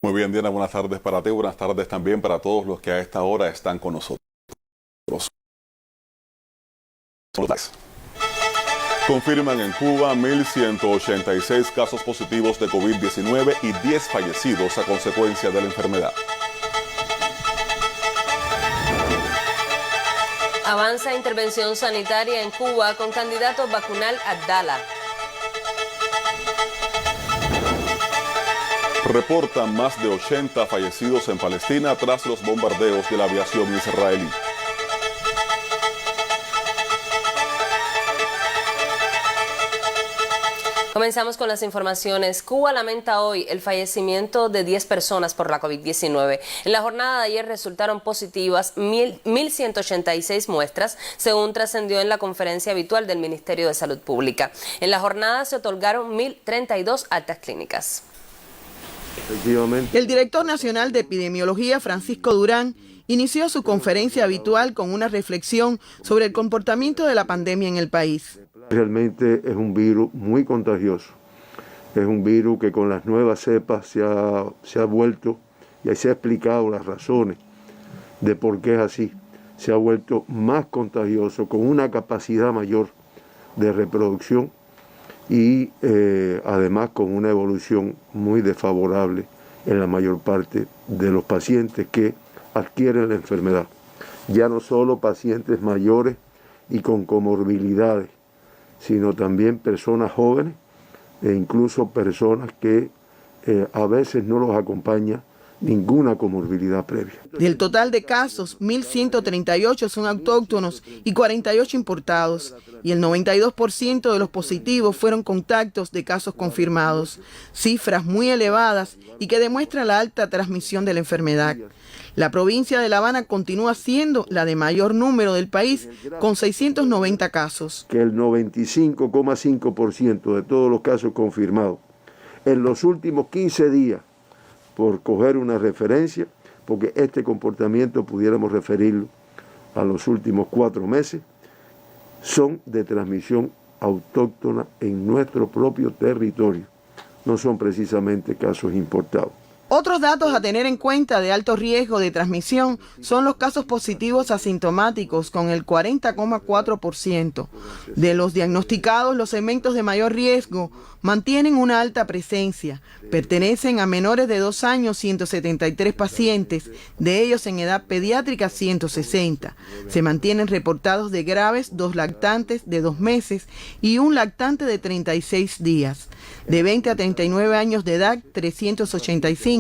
Muy bien, Diana, buenas tardes para ti, buenas tardes también para todos los que a esta hora están con nosotros. Confirman en Cuba 1.186 casos positivos de COVID-19 y 10 fallecidos a consecuencia de la enfermedad. Avanza intervención sanitaria en Cuba con candidato vacunal Abdala. Reportan más de 80 fallecidos en Palestina tras los bombardeos de la aviación israelí. Comenzamos con las informaciones. Cuba lamenta hoy el fallecimiento de 10 personas por la COVID-19. En la jornada de ayer resultaron positivas 1.186 muestras, según trascendió en la conferencia habitual del Ministerio de Salud Pública. En la jornada se otorgaron 1.032 altas clínicas. El director nacional de epidemiología, Francisco Durán, inició su conferencia habitual con una reflexión sobre el comportamiento de la pandemia en el país. Realmente es un virus muy contagioso, es un virus que con las nuevas cepas se ha vuelto, y ahí se ha explicado las razones de por qué es así, se ha vuelto más contagioso, con una capacidad mayor de reproducción y además con una evolución muy desfavorable en la mayor parte de los pacientes que adquieren la enfermedad. Ya no solo pacientes mayores y con comorbilidades, sino también personas jóvenes e incluso personas que a veces no los acompaña ninguna comorbilidad previa. Del total de casos, 1.138 son autóctonos y 48 importados, y el 92% de los positivos fueron contactos de casos confirmados, cifras muy elevadas y que demuestran la alta transmisión de la enfermedad. La provincia de La Habana continúa siendo la de mayor número del país, con 690 casos. Que el 95,5% de todos los casos confirmados en los últimos 15 días, por coger una referencia, porque este comportamiento pudiéramos referirlo a los últimos 4 meses, son de transmisión autóctona en nuestro propio territorio, no son precisamente casos importados. Otros datos a tener en cuenta de alto riesgo de transmisión son los casos positivos asintomáticos, con el 40,4%. De los diagnosticados, los segmentos de mayor riesgo mantienen una alta presencia. Pertenecen a menores de 2 años 173 pacientes, de ellos en edad pediátrica 160. Se mantienen reportados de graves 2 lactantes de 2 meses y un lactante de 36 días. De 20 a 39 años de edad, 385,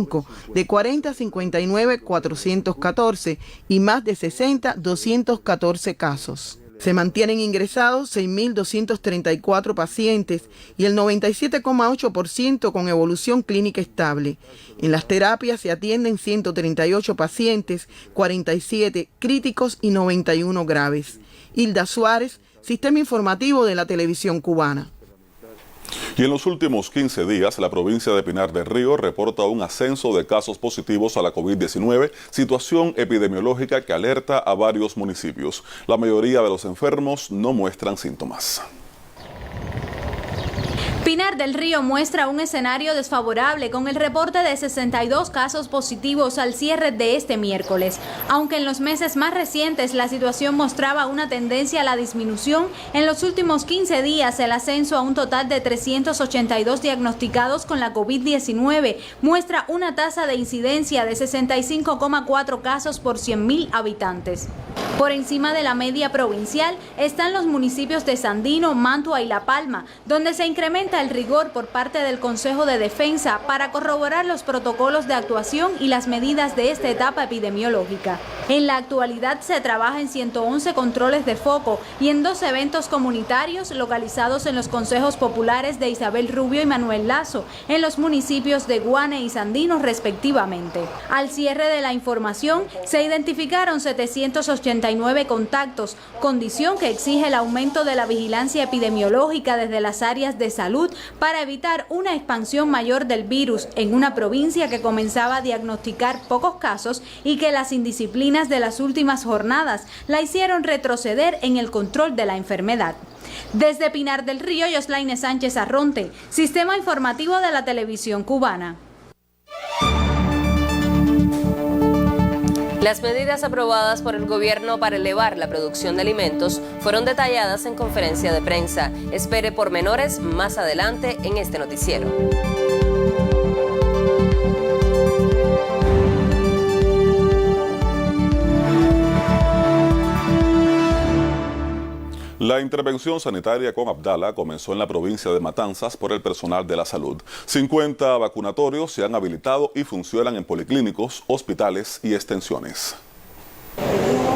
de 40 a 59, 414 y más de 60, 214 casos. Se mantienen ingresados 6.234 pacientes y el 97,8% con evolución clínica estable. En las terapias se atienden 138 pacientes, 47 críticos y 91 graves. Hilda Suárez, Sistema Informativo de la Televisión Cubana. Y en los últimos 15 días, la provincia de Pinar del Río reporta un ascenso de casos positivos a la COVID-19, situación epidemiológica que alerta a varios municipios. La mayoría de los enfermos no muestran síntomas. Pinar del Río muestra un escenario desfavorable con el reporte de 62 casos positivos al cierre de este miércoles. Aunque en los meses más recientes la situación mostraba una tendencia a la disminución, en los últimos 15 días el ascenso a un total de 382 diagnosticados con la COVID-19 muestra una tasa de incidencia de 65,4 casos por 100.000 habitantes. Por encima de la media provincial están los municipios de Sandino, Mantua y La Palma, donde se incrementa el rigor por parte del Consejo de Defensa para corroborar los protocolos de actuación y las medidas de esta etapa epidemiológica. En la actualidad se trabaja en 111 controles de foco y en 2 eventos comunitarios localizados en los consejos populares de Isabel Rubio y Manuel Lazo, en los municipios de Guane y Sandino respectivamente. Al cierre de la información se identificaron 789 contactos, condición que exige el aumento de la vigilancia epidemiológica desde las áreas de salud para evitar una expansión mayor del virus en una provincia que comenzaba a diagnosticar pocos casos y que las indisciplinas de las últimas jornadas la hicieron retroceder en el control de la enfermedad. Desde Pinar del Río, Yoslaine Sánchez Arronte, Sistema Informativo de la Televisión Cubana. Las medidas aprobadas por el gobierno para elevar la producción de alimentos fueron detalladas en conferencia de prensa. Espere pormenores más adelante en este noticiero. La intervención sanitaria con Abdala comenzó en la provincia de Matanzas por el personal de la salud. 50 vacunatorios se han habilitado y funcionan en policlínicos, hospitales y extensiones.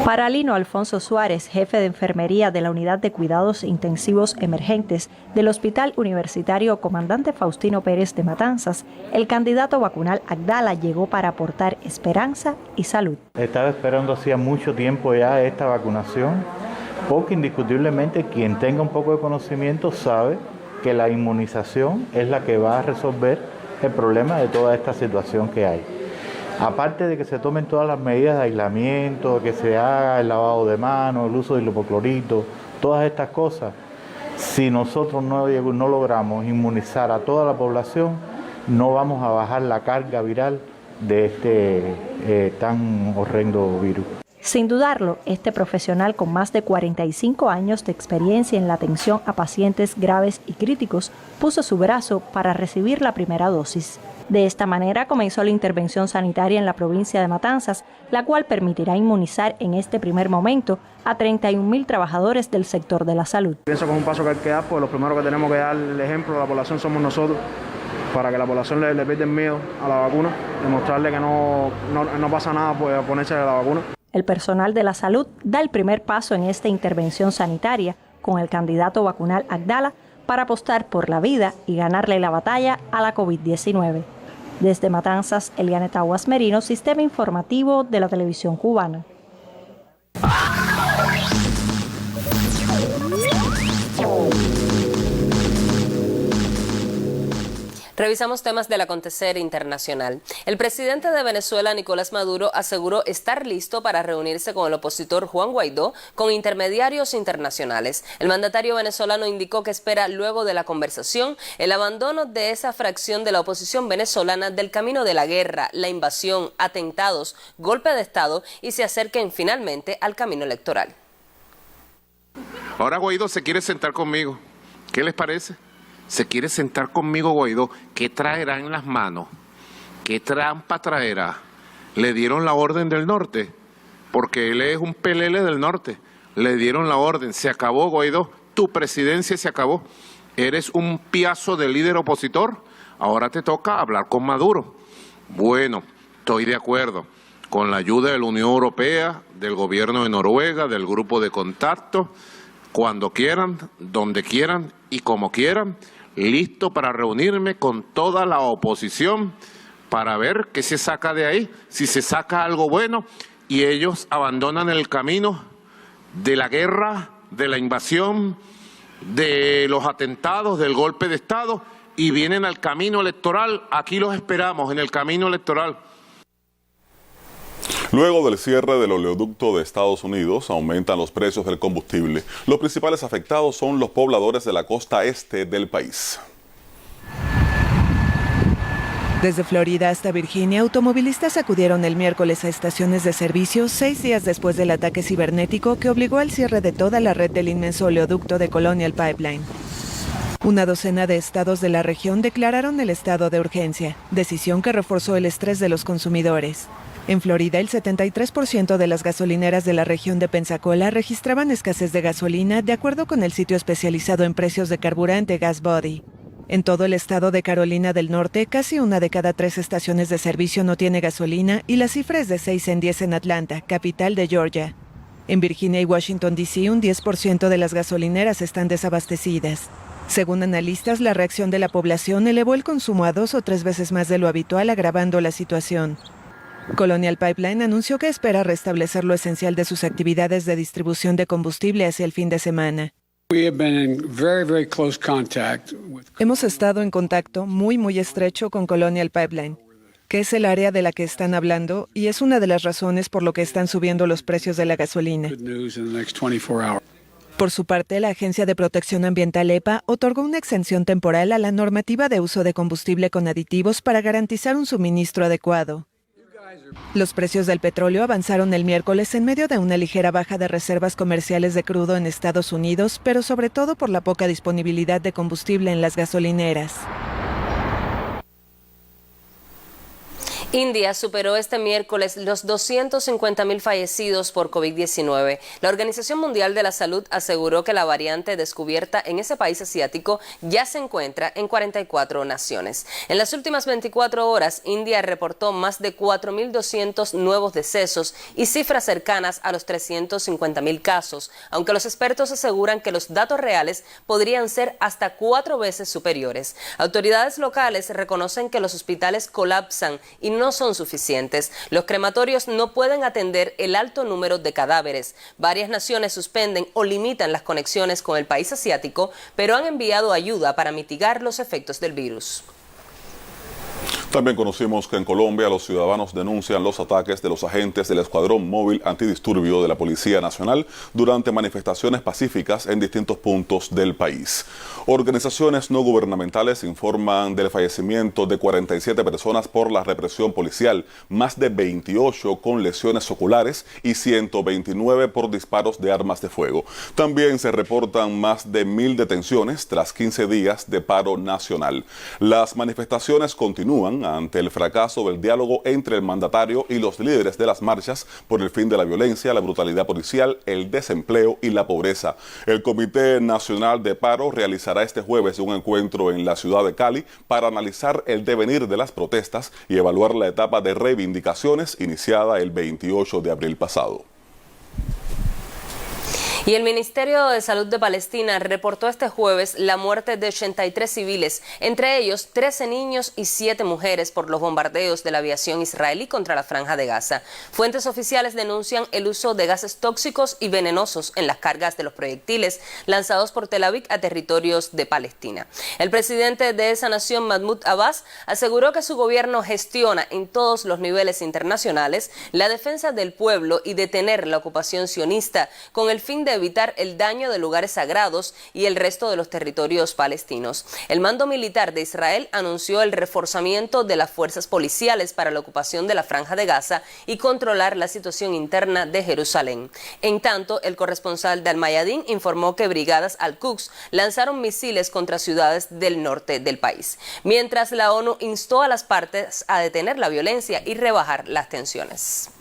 Para Lino Alfonso Suárez, jefe de enfermería de la Unidad de Cuidados Intensivos Emergentes del Hospital Universitario Comandante Faustino Pérez de Matanzas, el candidato vacunal Abdala llegó para aportar esperanza y salud. Estaba esperando hacía mucho tiempo ya esta vacunación, porque indiscutiblemente quien tenga un poco de conocimiento sabe que la inmunización es la que va a resolver el problema de toda esta situación que hay. Aparte de que se tomen todas las medidas de aislamiento, que se haga el lavado de manos, el uso de hipoclorito, todas estas cosas, si nosotros no logramos inmunizar a toda la población, no vamos a bajar la carga viral de este tan horrendo virus. Sin dudarlo, este profesional con más de 45 años de experiencia en la atención a pacientes graves y críticos puso su brazo para recibir la primera dosis. De esta manera comenzó la intervención sanitaria en la provincia de Matanzas, la cual permitirá inmunizar en este primer momento a 31.000 trabajadores del sector de la salud. Pienso que es un paso que hay que dar, porque lo primero que tenemos que dar el ejemplo a la población somos nosotros, para que la población le pierda el miedo a la vacuna, demostrarle que no pasa nada por ponerse la vacuna. El personal de la salud da el primer paso en esta intervención sanitaria con el candidato vacunal Abdala para apostar por la vida y ganarle la batalla a la COVID-19. Desde Matanzas, Eliane Taguas Merino, Sistema Informativo de la Televisión Cubana. Revisamos temas del acontecer internacional. El presidente de Venezuela, Nicolás Maduro, aseguró estar listo para reunirse con el opositor Juan Guaidó con intermediarios internacionales. El mandatario venezolano indicó que espera, luego de la conversación, el abandono de esa fracción de la oposición venezolana del camino de la guerra, la invasión, atentados, golpe de Estado y se acerquen finalmente al camino electoral. Ahora Guaidó se quiere sentar conmigo. ¿Qué les parece? Se quiere sentar conmigo Guaidó. ¿Qué traerá en las manos? ¿Qué trampa traerá? Le dieron la orden del norte, porque él es un pelele del norte. Le dieron la orden. Se acabó, Guaidó. Tu presidencia se acabó. Eres un piazo de líder opositor. Ahora te toca hablar con Maduro. Bueno, estoy de acuerdo. Con la ayuda de la Unión Europea, del gobierno de Noruega, del grupo de contacto, cuando quieran, donde quieran y como quieran, listo para reunirme con toda la oposición para ver qué se saca de ahí, si se saca algo bueno y ellos abandonan el camino de la guerra, de la invasión, de los atentados, del golpe de Estado y vienen al camino electoral. Aquí los esperamos en el camino electoral. Luego del cierre del oleoducto de Estados Unidos, aumentan los precios del combustible. Los principales afectados son los pobladores de la costa este del país. Desde Florida hasta Virginia, automovilistas acudieron el miércoles a estaciones de servicio 6 días después del ataque cibernético que obligó al cierre de toda la red del inmenso oleoducto de Colonial Pipeline. Una docena de estados de la región declararon el estado de urgencia, decisión que reforzó el estrés de los consumidores. En Florida, el 73% de las gasolineras de la región de Pensacola registraban escasez de gasolina, de acuerdo con el sitio especializado en precios de carburante GasBuddy. En todo el estado de Carolina del Norte, casi 1 de cada 3 estaciones de servicio no tiene gasolina y la cifra es de 6 en 10 en Atlanta, capital de Georgia. En Virginia y Washington, D.C., un 10% de las gasolineras están desabastecidas. Según analistas, la reacción de la población elevó el consumo a 2 o 3 veces más de lo habitual, agravando la situación. Colonial Pipeline anunció que espera restablecer lo esencial de sus actividades de distribución de combustible hacia el fin de semana. Hemos estado en contacto muy estrecho con Colonial Pipeline, que es el área de la que están hablando y es una de las razones por lo que están subiendo los precios de la gasolina. Por su parte, la Agencia de Protección Ambiental EPA otorgó una exención temporal a la normativa de uso de combustible con aditivos para garantizar un suministro adecuado. Los precios del petróleo avanzaron el miércoles en medio de una ligera baja de reservas comerciales de crudo en Estados Unidos, pero sobre todo por la poca disponibilidad de combustible en las gasolineras. India superó este miércoles los 250.000 fallecidos por COVID-19. La Organización Mundial de la Salud aseguró que la variante descubierta en ese país asiático ya se encuentra en 44 naciones. En las últimas 24 horas, India reportó más de 4.200 nuevos decesos y cifras cercanas a los 350.000 casos, aunque los expertos aseguran que los datos reales podrían ser hasta 4 veces superiores. Autoridades locales reconocen que los hospitales colapsan y no son suficientes. Los crematorios no pueden atender el alto número de cadáveres. Varias naciones suspenden o limitan las conexiones con el país asiático, pero han enviado ayuda para mitigar los efectos del virus. También conocimos que en Colombia los ciudadanos denuncian los ataques de los agentes del Escuadrón Móvil Antidisturbio de la Policía Nacional durante manifestaciones pacíficas en distintos puntos del país. Organizaciones no gubernamentales informan del fallecimiento de 47 personas por la represión policial, más de 28 con lesiones oculares y 129 por disparos de armas de fuego. También se reportan más de 1.000 detenciones tras 15 días de paro nacional. Las manifestaciones continúan ante el fracaso del diálogo entre el mandatario y los líderes de las marchas por el fin de la violencia, la brutalidad policial, el desempleo y la pobreza. El Comité Nacional de Paro realizará este jueves un encuentro en la ciudad de Cali para analizar el devenir de las protestas y evaluar la etapa de reivindicaciones iniciada el 28 de abril pasado. Y el Ministerio de Salud de Palestina reportó este jueves la muerte de 83 civiles, entre ellos 13 niños y 7 mujeres por los bombardeos de la aviación israelí contra la Franja de Gaza. Fuentes oficiales denuncian el uso de gases tóxicos y venenosos en las cargas de los proyectiles lanzados por Tel Aviv a territorios de Palestina. El presidente de esa nación, Mahmoud Abbas, aseguró que su gobierno gestiona en todos los niveles internacionales la defensa del pueblo y detener la ocupación sionista con el fin de evitar el daño de lugares sagrados y el resto de los territorios palestinos. El mando militar de Israel anunció el reforzamiento de las fuerzas policiales para la ocupación de la Franja de Gaza y controlar la situación interna de Jerusalén. En tanto, el corresponsal de Al Mayadin informó que brigadas Al-Quds lanzaron misiles contra ciudades del norte del país, mientras la ONU instó a las partes a detener la violencia y rebajar las tensiones.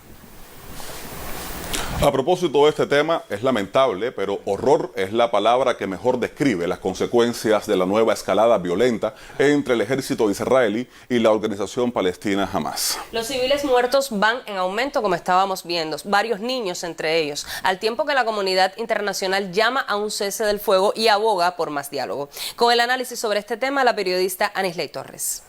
A propósito de este tema, es lamentable, pero horror es la palabra que mejor describe las consecuencias de la nueva escalada violenta entre el ejército israelí y la organización palestina Hamas. Los civiles muertos van en aumento, como estábamos viendo, varios niños entre ellos, al tiempo que la comunidad internacional llama a un cese del fuego y aboga por más diálogo. Con el análisis sobre este tema, la periodista Anisley Torres.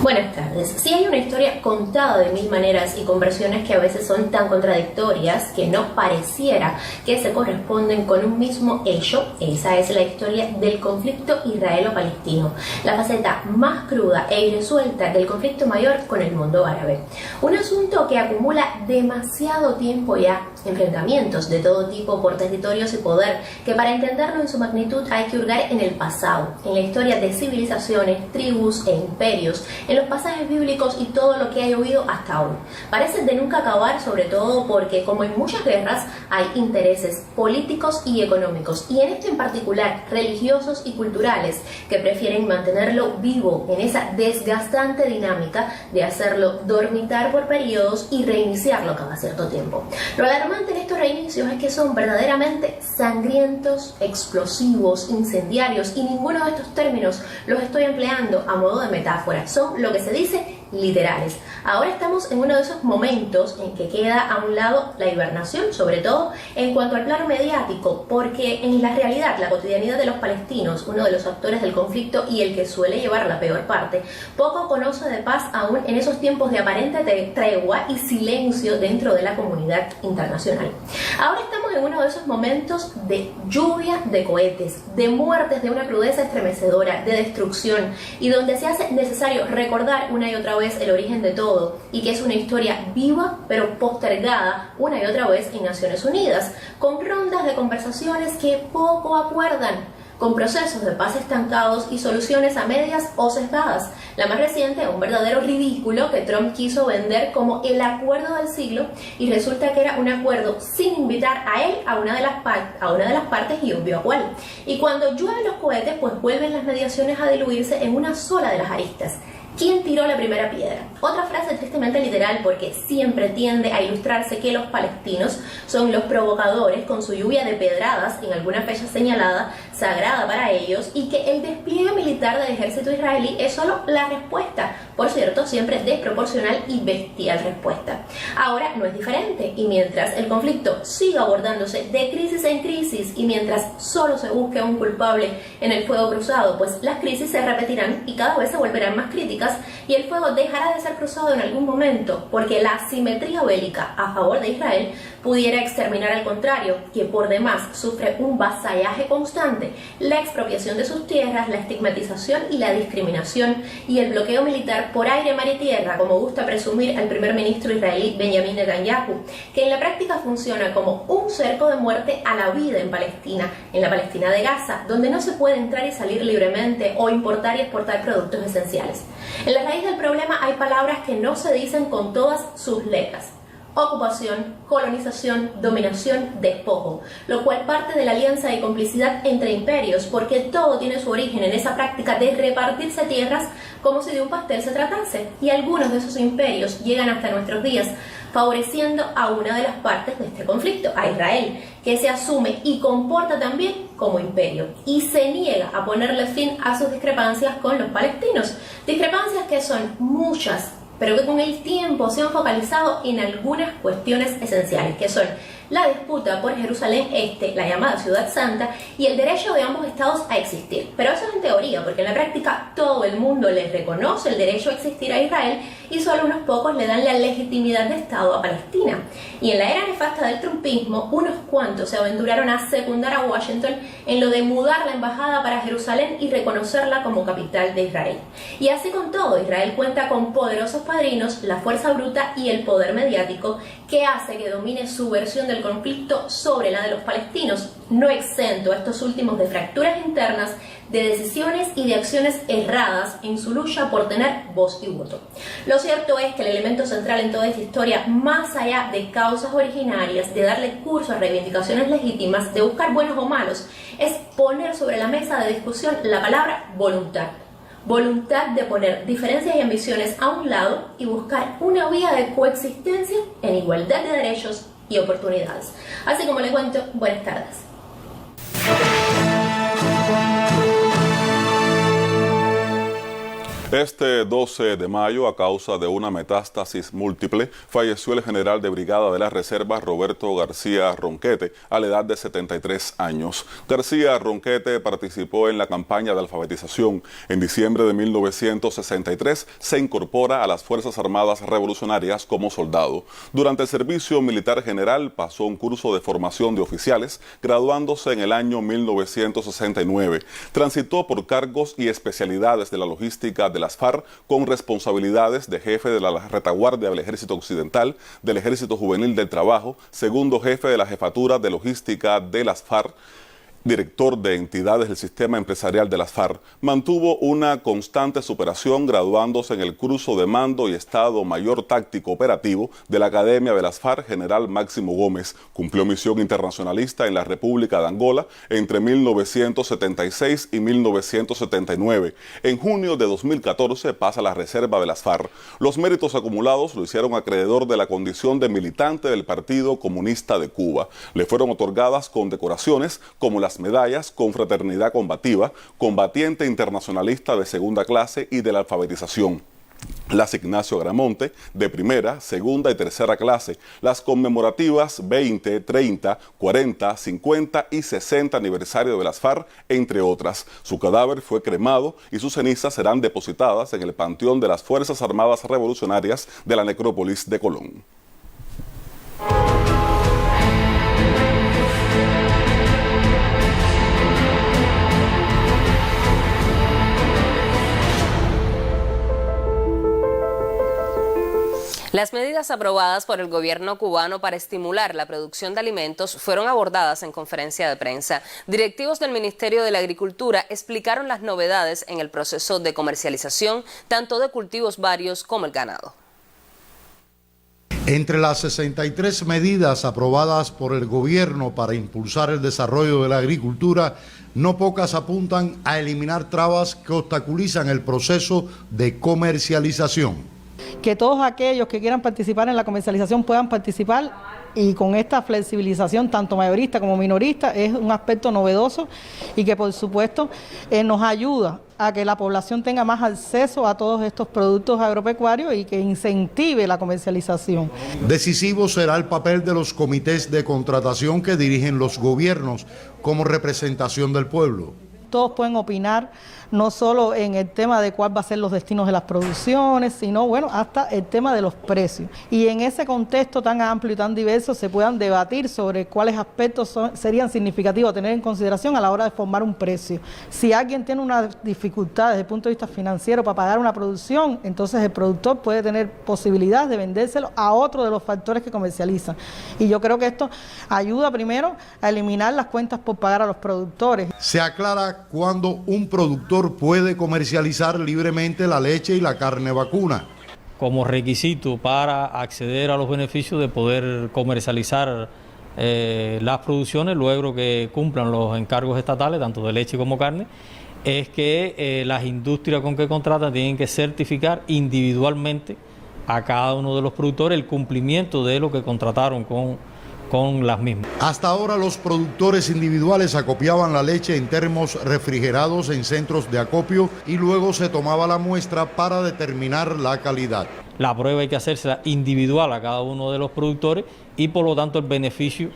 Buenas tardes. Sí, hay una historia contada de mil maneras y con versiones que a veces son tan contradictorias que no pareciera que se corresponden con un mismo hecho. Esa es la historia del conflicto israelo-palestino, la faceta más cruda e irresuelta del conflicto mayor con el mundo árabe. Un asunto que acumula demasiado tiempo ya, enfrentamientos de todo tipo por territorios y poder, que para entenderlo en su magnitud hay que hurgar en el pasado, en la historia de civilizaciones, tribus e imperios, en los pasajes bíblicos y todo lo que ha llovido hasta hoy. Parece de nunca acabar, sobre todo porque, como en muchas guerras, hay intereses políticos y económicos, y en este en particular religiosos y culturales, que prefieren mantenerlo vivo en esa desgastante dinámica de hacerlo dormitar por periodos y reiniciarlo cada cierto tiempo. Lo alarmante en estos reinicios es que son verdaderamente sangrientos, explosivos, incendiarios, y ninguno de estos términos los estoy empleando a modo de metáfora. Son lo que se dice literales. Ahora estamos en uno de esos momentos en que queda a un lado la hibernación, sobre todo en cuanto al plano mediático, porque en la realidad, la cotidianidad de los palestinos, uno de los actores del conflicto y el que suele llevar la peor parte, poco conoce de paz aún en esos tiempos de aparente tregua y silencio dentro de la comunidad internacional. Ahora estamos en uno de esos momentos de lluvia de cohetes, de muertes de una crudeza estremecedora, de destrucción, y donde se hace necesario recordar una y otra vez el origen de todo, y que es una historia viva pero postergada una y otra vez en Naciones Unidas, con rondas de conversaciones que poco acuerdan, con procesos de paz estancados y soluciones a medias o sesgadas. La más reciente, un verdadero ridículo que Trump quiso vender como el acuerdo del siglo, y resulta que era un acuerdo sin invitar a él a una de las partes, y obvio a cuál. Y cuando llueven los cohetes, pues vuelven las mediaciones a diluirse en una sola de las aristas. ¿Quién tiró la primera piedra? Otra frase tristemente literal, porque siempre tiende a ilustrarse que los palestinos son los provocadores con su lluvia de pedradas en alguna fecha señalada, sagrada para ellos, y que el despliegue militar del ejército israelí es solo la respuesta, por cierto, siempre desproporcional y bestial respuesta. Ahora no es diferente, y mientras el conflicto siga abordándose de crisis en crisis, y mientras solo se busque un culpable en el fuego cruzado, pues las crisis se repetirán y cada vez se volverán más críticas, y el fuego dejará de ser cruzado en algún momento, porque la asimetría bélica a favor de Israel pudiera exterminar al contrario, que por demás sufre un vasallaje constante, la expropiación de sus tierras, la estigmatización y la discriminación, y el bloqueo militar por aire, mar y tierra, como gusta presumir al primer ministro israelí Benjamin Netanyahu, que en la práctica funciona como un cerco de muerte a la vida en la Palestina de Gaza, donde no se puede entrar y salir libremente o importar y exportar productos esenciales. En la raíz del problema hay palabras que no se dicen con todas sus letras: ocupación, colonización, dominación, despojo, lo cual parte de la alianza y complicidad entre imperios, porque todo tiene su origen en esa práctica de repartirse tierras como si de un pastel se tratase, y algunos de esos imperios llegan hasta nuestros días, favoreciendo a una de las partes de este conflicto, a Israel, que se asume y comporta también como imperio, y se niega a ponerle fin a sus discrepancias con los palestinos, discrepancias que son muchas, pero que con el tiempo se han focalizado en algunas cuestiones esenciales, que son la disputa por Jerusalén Este, la llamada Ciudad Santa, y el derecho de ambos estados a existir. Pero eso es en teoría, porque en la práctica todo el mundo les reconoce el derecho a existir a Israel y solo unos pocos le dan la legitimidad de Estado a Palestina. Y en la era nefasta del trumpismo, unos cuantos se aventuraron a secundar a Washington en lo de mudar la embajada para Jerusalén y reconocerla como capital de Israel. Y así con todo, Israel cuenta con poderosos padrinos, la fuerza bruta y el poder mediático que hace que domine su versión del conflicto sobre la de los palestinos, no exento a estos últimos de fracturas internas, de decisiones y de acciones erradas en su lucha por tener voz y voto. Lo cierto es que el elemento central en toda esta historia, más allá de causas originarias, de darle curso a reivindicaciones legítimas, de buscar buenos o malos, es poner sobre la mesa de discusión la palabra voluntad. Voluntad de poner diferencias y ambiciones a un lado y buscar una vía de coexistencia en igualdad de derechos y oportunidades. Así como les cuento, buenas tardes. Este 12 de mayo, a causa de una metástasis múltiple, falleció el general de brigada de la Reserva Roberto García Ronquete a la edad de 73 años. García Ronquete participó en la campaña de alfabetización. En diciembre de 1963 se incorpora a las Fuerzas Armadas Revolucionarias como soldado. Durante el servicio militar general pasó un curso de formación de oficiales, graduándose en el año 1969. Transitó por cargos y especialidades de la logística de las FARC, con responsabilidades de jefe de la retaguardia del Ejército Occidental, del Ejército Juvenil del Trabajo, segundo jefe de la jefatura de logística de las FARC, director de entidades del sistema empresarial de las FARC. Mantuvo una constante superación, graduándose en el curso de mando y Estado Mayor Táctico Operativo de la Academia de las FARC General Máximo Gómez. Cumplió misión internacionalista en la República de Angola entre 1976 y 1979. En junio de 2014 pasa a la reserva de las FARC. Los méritos acumulados lo hicieron acreedor de la condición de militante del Partido Comunista de Cuba. Le fueron otorgadas condecoraciones como las medallas Confraternidad Combativa, Combatiente Internacionalista de segunda clase y de la alfabetización, las Ignacio Gramonte de primera, segunda y tercera clase, las conmemorativas 20, 30, 40, 50 y 60 aniversario de las FARC, entre otras. Su cadáver fue cremado y sus cenizas serán depositadas en el Panteón de las Fuerzas Armadas Revolucionarias de la Necrópolis de Colón. Las medidas aprobadas por el gobierno cubano para estimular la producción de alimentos fueron abordadas en conferencia de prensa. Directivos del Ministerio de la Agricultura explicaron las novedades en el proceso de comercialización, tanto de cultivos varios como el ganado. Entre las 63 medidas aprobadas por el gobierno para impulsar el desarrollo de la agricultura, no pocas apuntan a eliminar trabas que obstaculizan el proceso de comercialización. Que todos aquellos que quieran participar en la comercialización puedan participar, y con esta flexibilización tanto mayorista como minorista es un aspecto novedoso y que por supuesto nos ayuda a que la población tenga más acceso a todos estos productos agropecuarios y que incentive la comercialización. Decisivo será el papel de los comités de contratación que dirigen los gobiernos como representación del pueblo. Todos pueden opinar, no solo en el tema de cuál va a ser los destinos de las producciones, sino bueno, hasta el tema de los precios. Y en ese contexto tan amplio y tan diverso se puedan debatir sobre cuáles aspectos serían significativos a tener en consideración a la hora de formar un precio. Si alguien tiene una dificultad desde el punto de vista financiero para pagar una producción, entonces el productor puede tener posibilidad de vendérselo a otro de los factores que comercializan. Y yo creo que esto ayuda primero a eliminar las cuentas por pagar a los productores. Se aclara cuándo un productor puede comercializar libremente la leche y la carne vacuna. Como requisito para acceder a los beneficios de poder comercializar las producciones luego que cumplan los encargos estatales, tanto de leche como carne, es que las industrias con que contratan tienen que certificar individualmente a cada uno de los productores el cumplimiento de lo que contrataron con las mismas. Hasta ahora los productores individuales acopiaban la leche en termos refrigerados en centros de acopio y luego se tomaba la muestra para determinar la calidad. La prueba hay que hacerse individual a cada uno de los productores y por lo tanto el beneficio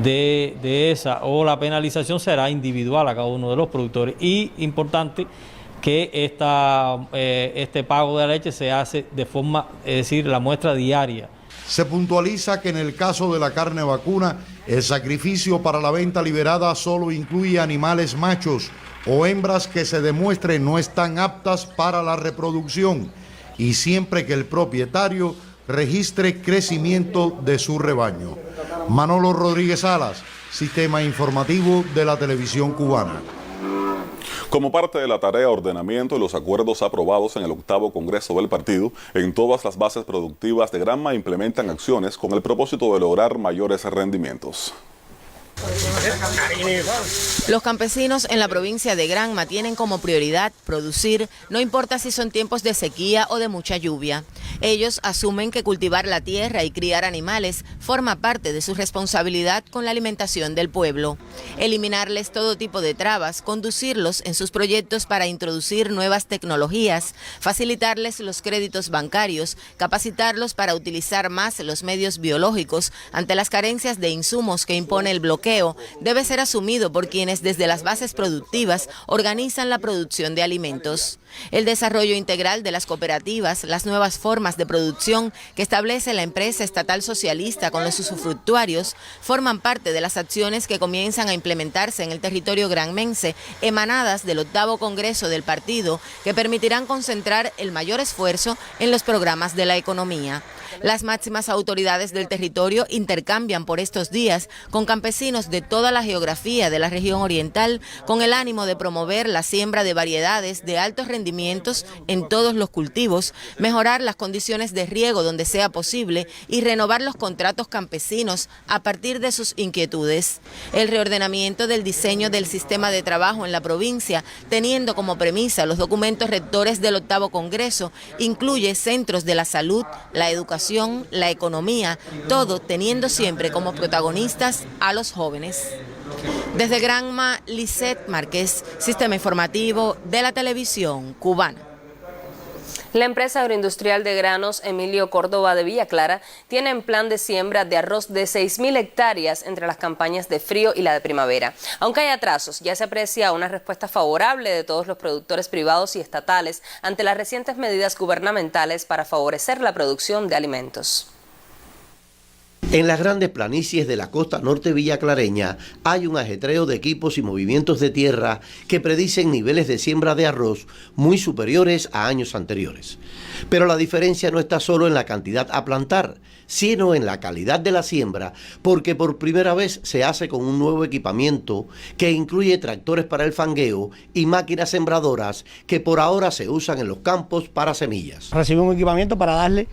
de esa o la penalización será individual a cada uno de los productores. Y importante que este pago de la leche se hace de forma, es decir, la muestra diaria. Se puntualiza que en el caso de la carne vacuna, el sacrificio para la venta liberada solo incluye animales machos o hembras que se demuestren no están aptas para la reproducción y siempre que el propietario registre crecimiento de su rebaño. Manolo Rodríguez Salas, Sistema Informativo de la Televisión Cubana. Como parte de la tarea de ordenamiento y los acuerdos aprobados en el 8º Congreso del Partido, en todas las bases productivas de Granma implementan acciones con el propósito de lograr mayores rendimientos. Los campesinos en la provincia de Granma tienen como prioridad producir, no importa si son tiempos de sequía o de mucha lluvia. Ellos asumen que cultivar la tierra y criar animales forma parte de su responsabilidad con la alimentación del pueblo. Eliminarles todo tipo de trabas, conducirlos en sus proyectos para introducir nuevas tecnologías, facilitarles los créditos bancarios, capacitarlos para utilizar más los medios biológicos ante las carencias de insumos que impone el bloqueo, debe ser asumido por quienes desde las bases productivas organizan la producción de alimentos. El desarrollo integral de las cooperativas, las nuevas formas de producción que establece la empresa estatal socialista con los usufructuarios, forman parte de las acciones que comienzan a implementarse en el territorio granmense, emanadas del 8º Congreso del partido, que permitirán concentrar el mayor esfuerzo en los programas de la economía. Las máximas autoridades del territorio intercambian por estos días con campesinos de toda la geografía de la región oriental con el ánimo de promover la siembra de variedades de altos rendimientos en todos los cultivos, mejorar las condiciones de riego donde sea posible y renovar los contratos campesinos a partir de sus inquietudes. El reordenamiento del diseño del sistema de trabajo en la provincia, teniendo como premisa los documentos rectores del 8º Congreso, incluye centros de la salud, la educación, la economía, todo teniendo siempre como protagonistas a los jóvenes. Desde Granma, Lisette Márquez, Sistema Informativo de la Televisión Cubana. La empresa agroindustrial de granos Emilio Córdoba de Villa Clara tiene en plan de siembra de arroz de 6.000 hectáreas entre las campañas de frío y la de primavera. Aunque hay atrasos, ya se aprecia una respuesta favorable de todos los productores privados y estatales ante las recientes medidas gubernamentales para favorecer la producción de alimentos. En las grandes planicies de la costa norte villaclareña hay un ajetreo de equipos y movimientos de tierra que predicen niveles de siembra de arroz muy superiores a años anteriores. Pero la diferencia no está solo en la cantidad a plantar, sino en la calidad de la siembra, porque por primera vez se hace con un nuevo equipamiento que incluye tractores para el fangueo y máquinas sembradoras que por ahora se usan en los campos para semillas. Recibimos un equipamiento para darle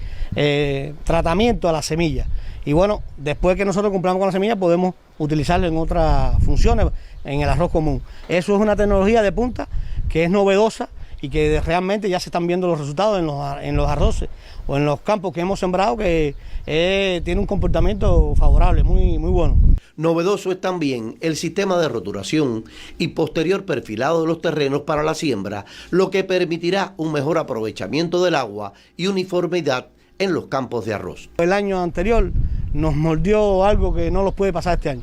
tratamiento a la semilla. Y bueno, después que nosotros cumplamos con la semilla podemos utilizarlo en otras funciones, en el arroz común. Eso es una tecnología de punta que es novedosa y que realmente ya se están viendo los resultados en los arroces o en los campos que hemos sembrado, que tiene un comportamiento favorable, muy bueno. Novedoso es también el sistema de roturación y posterior perfilado de los terrenos para la siembra, lo que permitirá un mejor aprovechamiento del agua y uniformidad en los campos de arroz. El año anterior nos mordió algo que no nos puede pasar este año,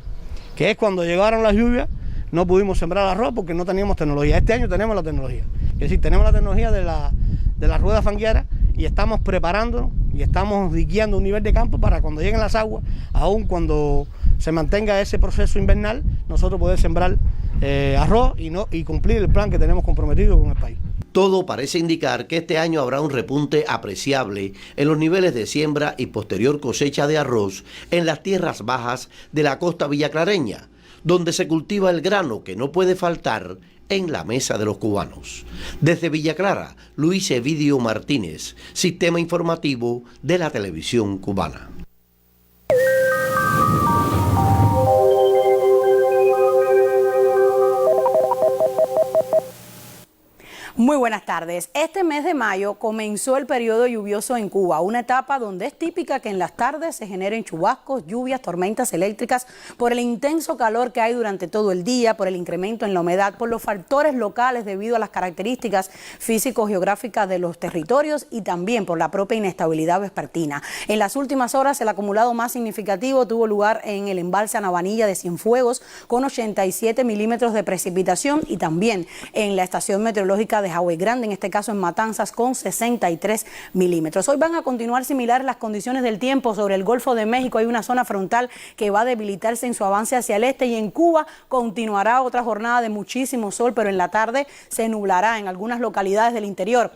que es cuando llegaron las lluvias no pudimos sembrar arroz porque no teníamos tecnología. Este año tenemos la tecnología, es decir, tenemos la tecnología de la rueda fanguera y estamos preparándonos y estamos diqueando un nivel de campo para cuando lleguen las aguas, aún cuando se mantenga ese proceso invernal, nosotros poder sembrar arroz y cumplir el plan que tenemos comprometido con el país. Todo parece indicar que este año habrá un repunte apreciable en los niveles de siembra y posterior cosecha de arroz en las tierras bajas de la costa villaclareña, donde se cultiva el grano que no puede faltar en la mesa de los cubanos. Desde Villa Clara, Luis Evidio Martínez, Sistema Informativo de la Televisión Cubana. Muy buenas tardes. Este mes de mayo comenzó el periodo lluvioso en Cuba, una etapa donde es típica que en las tardes se generen chubascos, lluvias, tormentas eléctricas por el intenso calor que hay durante todo el día, por el incremento en la humedad, por los factores locales debido a las características físico-geográficas de los territorios y también por la propia inestabilidad vespertina. En las últimas horas el acumulado más significativo tuvo lugar en el embalse Anabanilla de Cienfuegos con 87 milímetros de precipitación y también en la estación meteorológica de Jagüey Grande, en este caso en Matanzas, con 63 milímetros. Hoy van a continuar similares las condiciones del tiempo sobre el Golfo de México. Hay una zona frontal que va a debilitarse en su avance hacia el este y en Cuba continuará otra jornada de muchísimo sol, pero en la tarde se nublará en algunas localidades del interior,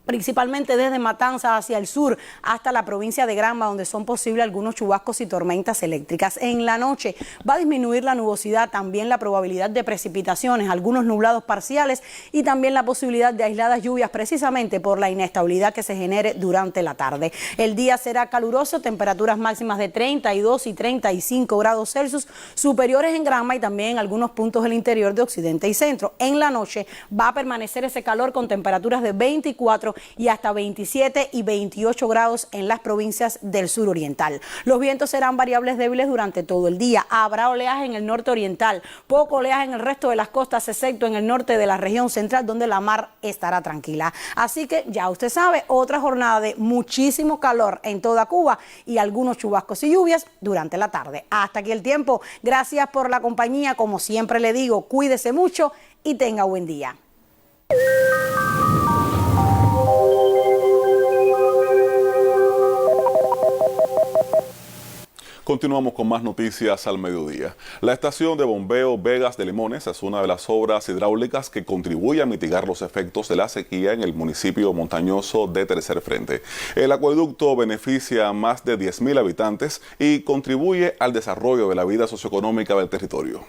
principalmente desde Matanzas hacia el sur hasta la provincia de Granma, donde son posibles algunos chubascos y tormentas eléctricas. En la noche va a disminuir la nubosidad, también la probabilidad de precipitaciones, algunos nublados parciales y también la posibilidad de aisladas lluvias precisamente por la inestabilidad que se genere durante la tarde. El día será caluroso, temperaturas máximas de 32 y 35 grados Celsius, superiores en Granma y también en algunos puntos del interior de Occidente y Centro. En la noche va a permanecer ese calor con temperaturas de 24 y hasta 27 y 28 grados en las provincias del sur oriental. Los vientos serán variables débiles durante todo el día. Habrá oleaje en el norte oriental, poco oleaje en el resto de las costas, excepto en el norte de la región central, donde la mar estará tranquila. Así que ya usted sabe, otra jornada de muchísimo calor en toda Cuba y algunos chubascos y lluvias durante la tarde. Hasta aquí el tiempo. Gracias por la compañía. Como siempre le digo, cuídese mucho y tenga buen día. Continuamos con más noticias al mediodía. La estación de bombeo Vegas de Limones es una de las obras hidráulicas que contribuye a mitigar los efectos de la sequía en el municipio montañoso de Tercer Frente. El acueducto beneficia a más de 10.000 habitantes y contribuye al desarrollo de la vida socioeconómica del territorio.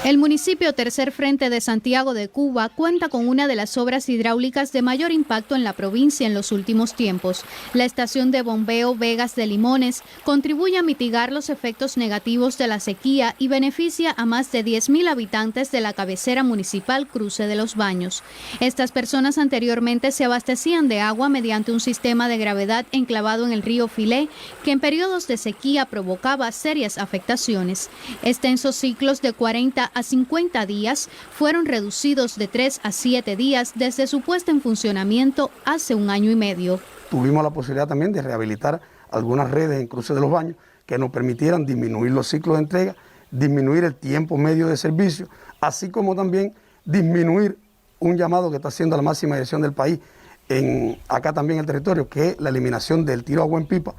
El municipio Tercer Frente de Santiago de Cuba cuenta con una de las obras hidráulicas de mayor impacto en la provincia en los últimos tiempos. La estación de bombeo Vegas de Limones contribuye a mitigar los efectos negativos de la sequía y beneficia a más de 10.000 habitantes de la cabecera municipal Cruce de los Baños. Estas personas anteriormente se abastecían de agua mediante un sistema de gravedad enclavado en el río Filé, que en periodos de sequía provocaba serias afectaciones. Extensos ciclos de 40 a 50 días fueron reducidos de 3 a 7 días desde su puesta en funcionamiento hace 1 año y medio. Tuvimos la posibilidad también de rehabilitar algunas redes en Cruce de los Baños que nos permitieran disminuir los ciclos de entrega, disminuir el tiempo medio de servicio, así como también disminuir un llamado que está haciendo la máxima dirección del país, acá también en el territorio, que es la eliminación del tiro agua en pipa,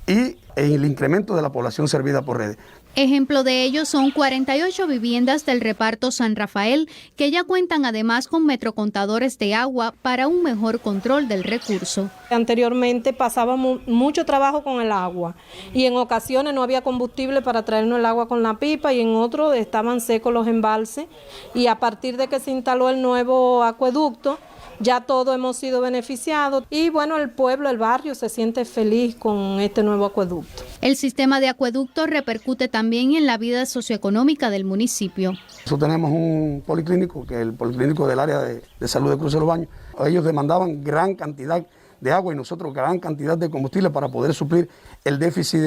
y el incremento de la población servida por redes. Ejemplo de ello son 48 viviendas del reparto San Rafael, que ya cuentan además con metrocontadores de agua para un mejor control del recurso. Anteriormente pasábamos mucho trabajo con el agua y en ocasiones no había combustible para traernos el agua con la pipa y en otros estaban secos los embalses, y a partir de que se instaló el nuevo acueducto, ya todos hemos sido beneficiados y bueno, el pueblo, el barrio se siente feliz con este nuevo acueducto. El sistema de acueducto repercute también en la vida socioeconómica del municipio. Nosotros tenemos un policlínico, que es el policlínico del área de salud de Cruz de los Baños. Ellos demandaban gran cantidad de agua y nosotros gran cantidad de combustible para poder suplir el déficit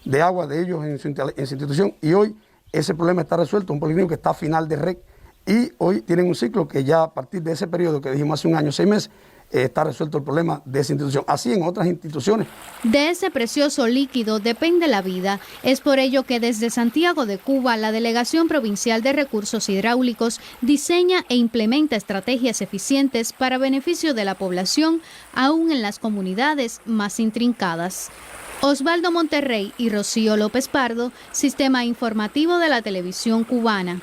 de agua de ellos en su institución, y hoy ese problema está resuelto, un policlínico que está a final de red. Y hoy tienen un ciclo que ya a partir de ese periodo que dijimos hace un año, 6 meses, está resuelto el problema de esa institución. Así en otras instituciones. De ese precioso líquido depende la vida. Es por ello que desde Santiago de Cuba, la Delegación Provincial de Recursos Hidráulicos diseña e implementa estrategias eficientes para beneficio de la población, aún en las comunidades más intrincadas. Osvaldo Monterrey y Rocío López Pardo, Sistema Informativo de la Televisión Cubana.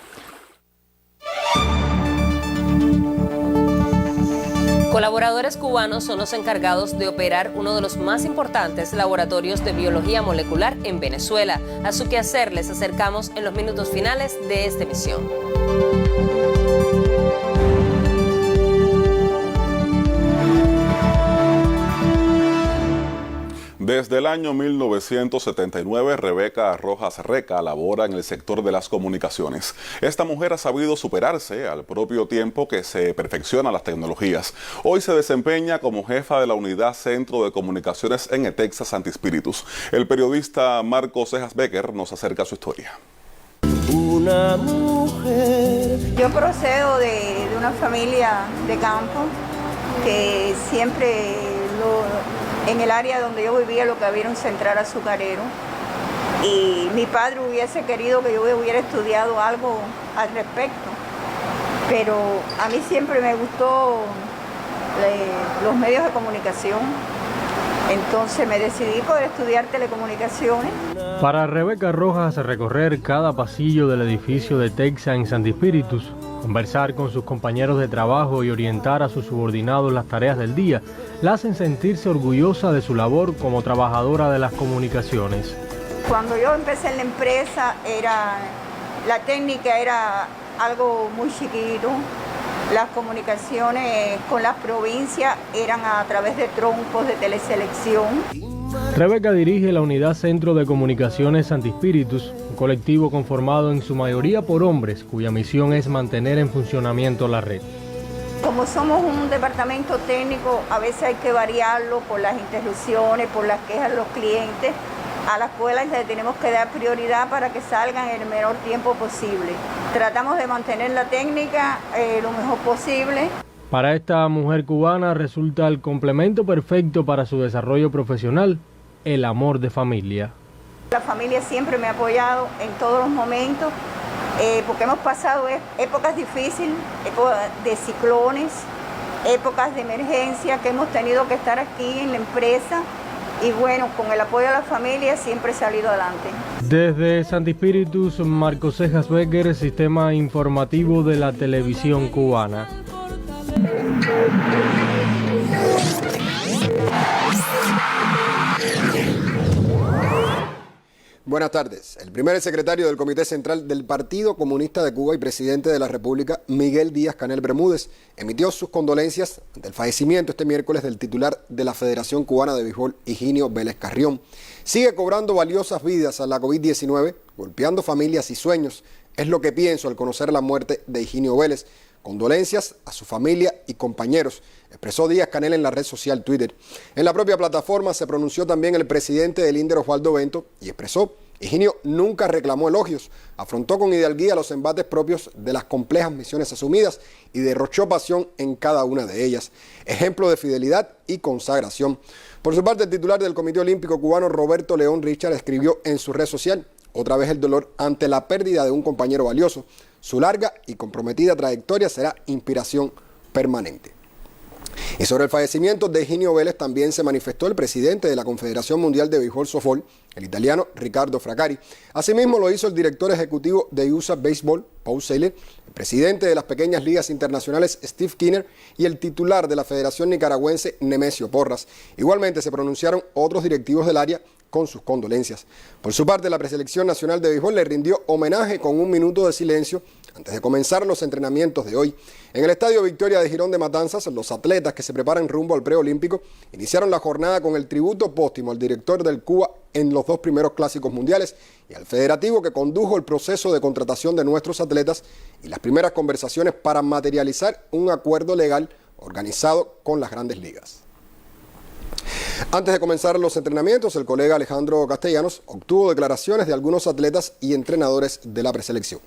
Colaboradores cubanos son los encargados de operar uno de los más importantes laboratorios de biología molecular en Venezuela. A su quehacer les acercamos en los minutos finales de esta emisión. Desde el año 1979, Rebeca Rojas Reca labora en el sector de las comunicaciones. Esta mujer ha sabido superarse al propio tiempo que se perfeccionan las tecnologías. Hoy se desempeña como jefa de la Unidad Centro de Comunicaciones en ETEXA Santi Spíritus. El periodista Marcos Cejas Becker nos acerca a su historia. Una mujer. Yo procedo de una familia de campo que siempre en el área donde yo vivía lo que había era un central azucarero, y mi padre hubiese querido que yo hubiera estudiado algo al respecto, pero a mí siempre me gustó los medios de comunicación, entonces me decidí por estudiar telecomunicaciones. Para Rebeca Rojas, recorrer cada pasillo del edificio de ETEXA en Santi Spíritus, conversar con sus compañeros de trabajo y orientar a sus subordinados las tareas del día, la hacen sentirse orgullosa de su labor como trabajadora de las comunicaciones. Cuando yo empecé en la empresa, la técnica era algo muy chiquito. Las comunicaciones con las provincias eran a través de troncos de teleselección. Rebeca dirige la Unidad Centro de Comunicaciones Santi Spíritus, un colectivo conformado en su mayoría por hombres, cuya misión es mantener en funcionamiento la red. Como somos un departamento técnico, a veces hay que variarlo por las interrupciones, por las quejas de los clientes. A las cuales le tenemos que dar prioridad para que salgan en el menor tiempo posible. Tratamos de mantener la técnica lo mejor posible. Para esta mujer cubana resulta el complemento perfecto para su desarrollo profesional, el amor de familia. La familia siempre me ha apoyado en todos los momentos, porque hemos pasado épocas difíciles, épocas de ciclones, épocas de emergencia que hemos tenido que estar aquí en la empresa. Y bueno, con el apoyo de la familia siempre he salido adelante. Desde Santi Spíritus, Marcos Cejas Becker, Sistema Informativo de la Televisión Cubana. Buenas tardes. El primer secretario del Comité Central del Partido Comunista de Cuba y presidente de la República, Miguel Díaz-Canel Bermúdez, emitió sus condolencias ante el fallecimiento este miércoles del titular de la Federación Cubana de Béisbol, Higinio Vélez Carrión. Sigue cobrando valiosas vidas a la COVID-19, golpeando familias y sueños. Es lo que pienso al conocer la muerte de Higinio Vélez. Condolencias a su familia y compañeros, expresó Díaz-Canel en la red social Twitter. En la propia plataforma se pronunció también el presidente del INDER, Osvaldo Bento, y expresó: Higinio nunca reclamó elogios, afrontó con hidalguía los embates propios de las complejas misiones asumidas y derrochó pasión en cada una de ellas. Ejemplo de fidelidad y consagración. Por su parte, el titular del Comité Olímpico Cubano, Roberto León Richard, escribió en su red social: otra vez el dolor ante la pérdida de un compañero valioso. Su larga y comprometida trayectoria será inspiración permanente. Y sobre el fallecimiento de Higinio Vélez también se manifestó el presidente de la Confederación Mundial de Béisbol Softball, el italiano Riccardo Fraccari. Asimismo lo hizo el director ejecutivo de USA Baseball, Paul Seiler, el presidente de las pequeñas ligas internacionales, Steve Kinner, y el titular de la Federación Nicaragüense, Nemesio Porras. Igualmente se pronunciaron otros directivos del área con sus condolencias. Por su parte, la Preselección Nacional de Béisbol le rindió homenaje con un minuto de silencio antes de comenzar los entrenamientos de hoy. En el Estadio Victoria de Girón de Matanzas, los atletas que se preparan rumbo al preolímpico iniciaron la jornada con el tributo póstumo al director del Cuba en los 2 primeros clásicos mundiales y al federativo que condujo el proceso de contratación de nuestros atletas y las primeras conversaciones para materializar un acuerdo legal organizado con las grandes ligas. Antes de comenzar los entrenamientos, el colega Alejandro Castellanos obtuvo declaraciones de algunos atletas y entrenadores de la preselección.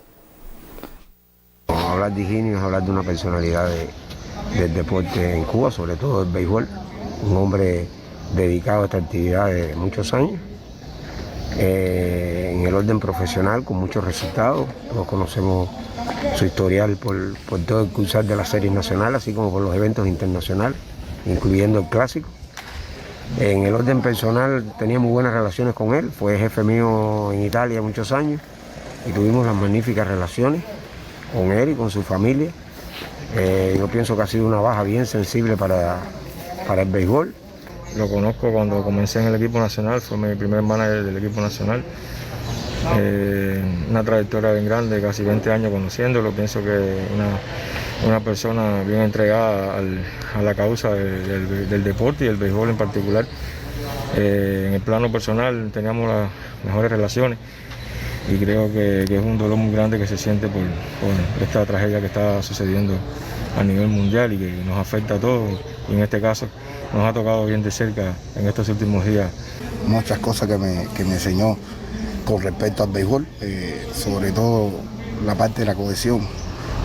Hablar de Higinio es hablar de una personalidad del deporte en Cuba, sobre todo el béisbol, un hombre dedicado a esta actividad de muchos años, en el orden profesional con muchos resultados. Todos conocemos su historial por todo el cruzar de las series nacionales, así como por los eventos internacionales, incluyendo el clásico. En el orden personal tenía muy buenas relaciones con él, fue jefe mío en Italia muchos años y tuvimos las magníficas relaciones con él y con su familia. Yo pienso que ha sido una baja bien sensible para el béisbol. Lo conozco cuando comencé en el equipo nacional, fue mi primer manager del equipo nacional. Una trayectoria bien grande, casi 20 años conociéndolo. Pienso que una persona bien entregada a la causa del deporte y el béisbol en particular. En el plano personal teníamos las mejores relaciones y creo que es un dolor muy grande que se siente por esta tragedia que está sucediendo a nivel mundial y que nos afecta a todos, y en este caso nos ha tocado bien de cerca en estos últimos días. Muchas cosas que me enseñó con respecto al béisbol, sobre todo la parte de la cohesión.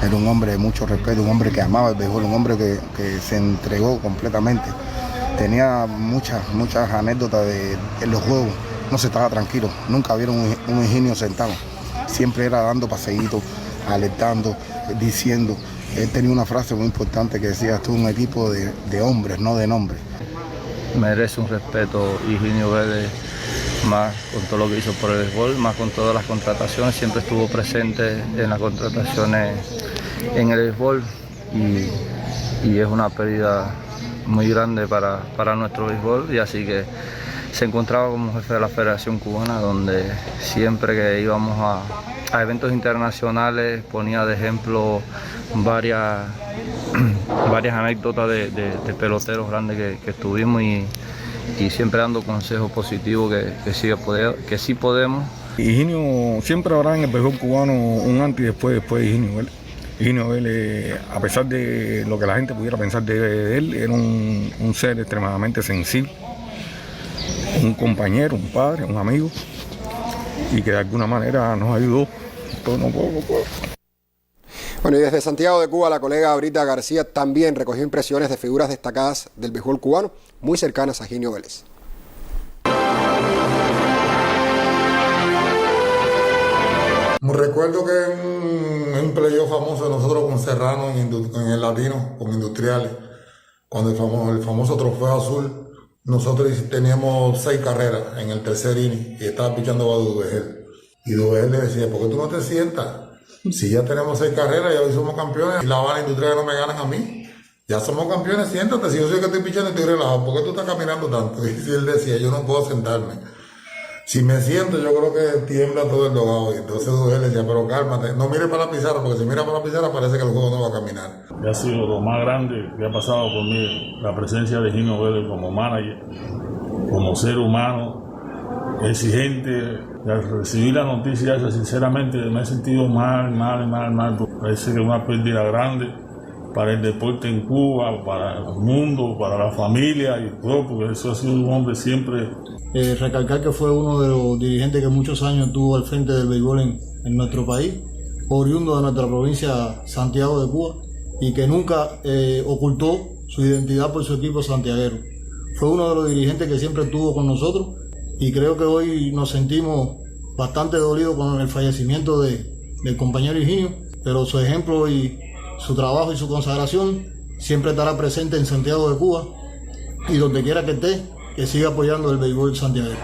Era un hombre de mucho respeto, un hombre que amaba el béisbol, un hombre que se entregó completamente. Tenía muchas anécdotas en los juegos, no se estaba tranquilo, nunca vieron un Higinio sentado, siempre era dando paseitos, alertando, diciendo. Él tenía una frase muy importante que decía: esto es un equipo de hombres, no de nombres. Merece un respeto Higinio Vélez, más con todo lo que hizo por el béisbol, más con todas las contrataciones, siempre estuvo presente en las contrataciones en el béisbol y es una pérdida muy grande para nuestro béisbol, y así que se encontraba como jefe de la Federación Cubana, donde siempre que íbamos a eventos internacionales ponía de ejemplo varias anécdotas de peloteros grandes que estuvimos y siempre dando consejos positivos que sí podemos. Higinio, siempre habrá en el béisbol cubano un antes y después de Higinio Vélez. Higinio Vélez, a pesar de lo que la gente pudiera pensar de él, era un ser extremadamente sensible, un compañero, un padre, un amigo, y que de alguna manera nos ayudó. Bueno, y desde Santiago de Cuba, la colega Brita García también recogió impresiones de figuras destacadas del béisbol cubano, muy cercanas a Higinio Vélez. Me recuerdo que en un playoff famoso de nosotros con Serrano en el Latino, con Industriales, cuando el famoso trofeo azul, nosotros teníamos 6 carreras en el tercer inning y estaba pichando a Dubejel. Y Dubejel le decía: ¿por qué tú no te sientas? Si ya tenemos 6 carreras y hoy somos campeones, y la Habana Industrial no me ganan a mí. Ya somos campeones, siéntate. Si yo soy el que estoy pichando y estoy relajado, ¿por qué tú estás caminando tanto? Y él decía: yo no puedo sentarme. Si me siento, yo creo que tiembla todo el dogado. Y entonces Dubejel decía: pero cálmate, no mires para la pizarra, porque si miras para la pizarra parece que el juego no va a caminar. Ha sido lo más grande que ha pasado por mí, la presencia de Higinio Vélez como manager, como ser humano, exigente. Al recibir la noticia esa, sinceramente me he sentido mal. Parece que es una pérdida grande para el deporte en Cuba, para el mundo, para la familia y todo, porque eso ha sido un hombre siempre. Recalcar que fue uno de los dirigentes que muchos años tuvo al frente del béisbol en nuestro país, oriundo de nuestra provincia Santiago de Cuba, y que nunca ocultó su identidad por su equipo santiaguero. Fue uno de los dirigentes que siempre estuvo con nosotros, y creo que hoy nos sentimos bastante dolidos con el fallecimiento del compañero Higinio, pero su ejemplo y su trabajo y su consagración siempre estará presente en Santiago de Cuba y donde quiera que esté, que siga apoyando el béisbol santiaguero.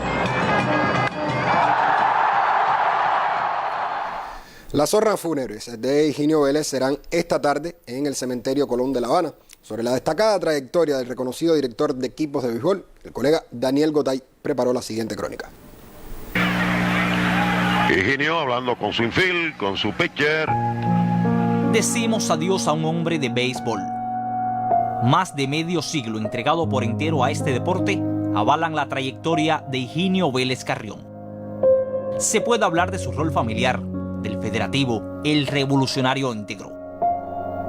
Las honras fúnebres de Higinio Vélez serán esta tarde en el Cementerio Colón de La Habana. Sobre la destacada trayectoria del reconocido director de equipos de béisbol, el colega Daniel Gotay preparó la siguiente crónica. Higinio hablando con su infield, con su pitcher. Decimos adiós a un hombre de béisbol. Más de medio siglo entregado por entero a este deporte avalan la trayectoria de Higinio Vélez Carrión. Se puede hablar de su rol familiar, del federativo, el revolucionario íntegro,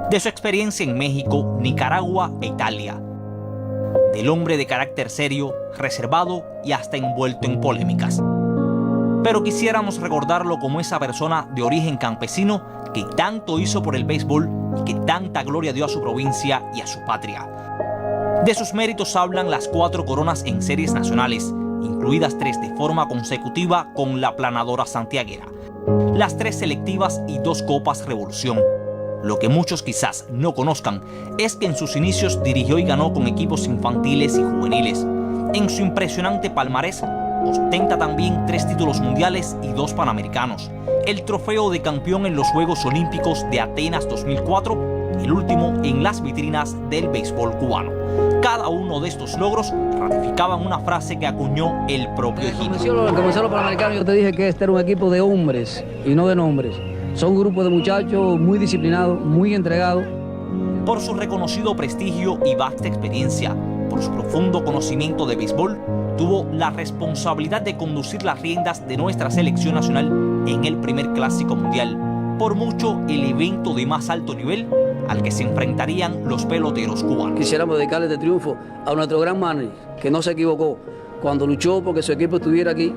de su experiencia en México, Nicaragua e Italia, del hombre de carácter serio, reservado y hasta envuelto en polémicas. Pero quisiéramos recordarlo como esa persona de origen campesino que tanto hizo por el béisbol y que tanta gloria dio a su provincia y a su patria. De sus méritos hablan las 4 coronas en series nacionales, incluidas 3 de forma consecutiva con la planadora santiaguera, las 3 selectivas y 2 Copas Revolución. Lo que muchos quizás no conozcan es que en sus inicios dirigió y ganó con equipos infantiles y juveniles. En su impresionante palmarés ostenta también 3 títulos mundiales y 2 panamericanos, el trofeo de campeón en los Juegos Olímpicos de Atenas 2004, el último en las vitrinas del béisbol cubano. Cada uno de estos logros ratificaban una frase que acuñó el propio Higinio. Comenzó los panamericanos, yo te dije que este era un equipo de hombres y no de nombres. Son un grupo de muchachos muy disciplinados, muy entregados. Por su reconocido prestigio y vasta experiencia, por su profundo conocimiento de béisbol, tuvo la responsabilidad de conducir las riendas de nuestra selección nacional en el primer Clásico Mundial, por mucho el evento de más alto nivel al que se enfrentarían los peloteros cubanos. Quisiéramos dedicarle este triunfo a nuestro gran manager, que no se equivocó cuando luchó porque su equipo estuviera aquí,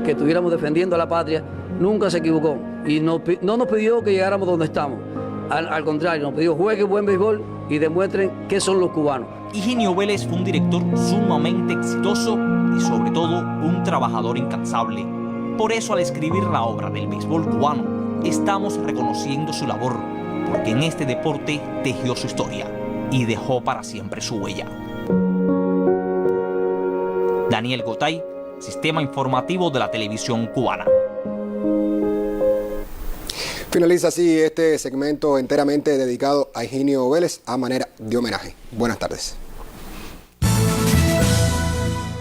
que estuviéramos defendiendo a la patria, nunca se equivocó y no nos pidió que llegáramos donde estamos. Al contrario, nos pidió jueguen buen béisbol y demuestren qué son los cubanos. Higinio Vélez fue un director sumamente exitoso y sobre todo un trabajador incansable. Por eso al escribir la obra del béisbol cubano, estamos reconociendo su labor, porque en este deporte tejió su historia y dejó para siempre su huella. Daniel Gotay, Sistema Informativo de la Televisión Cubana. Finaliza así este segmento enteramente dedicado a Higinio Vélez a manera de homenaje. Buenas tardes.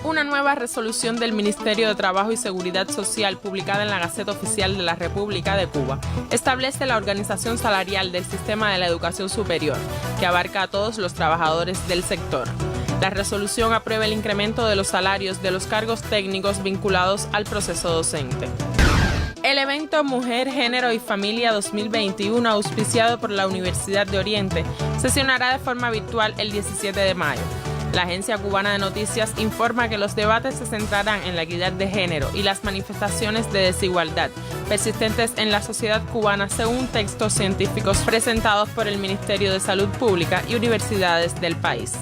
Una nueva resolución del Ministerio de Trabajo y Seguridad Social publicada en la Gaceta Oficial de la República de Cuba establece la organización salarial del sistema de la educación superior, que abarca a todos los trabajadores del sector. La resolución aprueba el incremento de los salarios de los cargos técnicos vinculados al proceso docente. El evento Mujer, Género y Familia 2021, auspiciado por la Universidad de Oriente, sesionará de forma virtual el 17 de mayo. La Agencia Cubana de Noticias informa que los debates se centrarán en la equidad de género y las manifestaciones de desigualdad persistentes en la sociedad cubana según textos científicos presentados por el Ministerio de Salud Pública y universidades del país.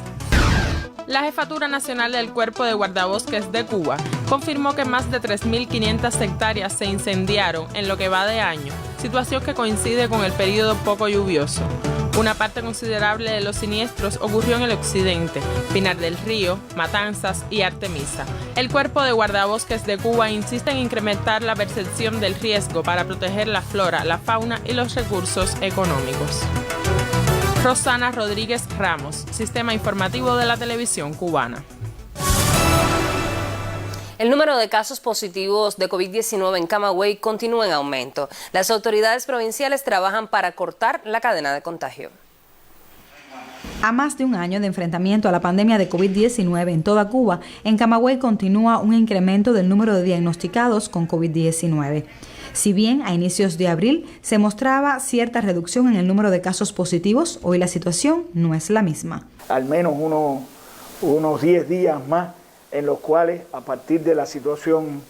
La Jefatura Nacional del Cuerpo de Guardabosques de Cuba confirmó que más de 3.500 hectáreas se incendiaron en lo que va de año, situación que coincide con el periodo poco lluvioso. Una parte considerable de los siniestros ocurrió en el occidente, Pinar del Río, Matanzas y Artemisa. El Cuerpo de Guardabosques de Cuba insiste en incrementar la percepción del riesgo para proteger la flora, la fauna y los recursos económicos. Rosana Rodríguez Ramos, Sistema Informativo de la Televisión Cubana. El número de casos positivos de COVID-19 en Camagüey continúa en aumento. Las autoridades provinciales trabajan para cortar la cadena de contagio. A más de un año de enfrentamiento a la pandemia de COVID-19 en toda Cuba, en Camagüey continúa un incremento del número de diagnosticados con COVID-19. Si bien a inicios de abril se mostraba cierta reducción en el número de casos positivos, hoy la situación no es la misma. Al menos unos 10 días más en los cuales, a partir de la situación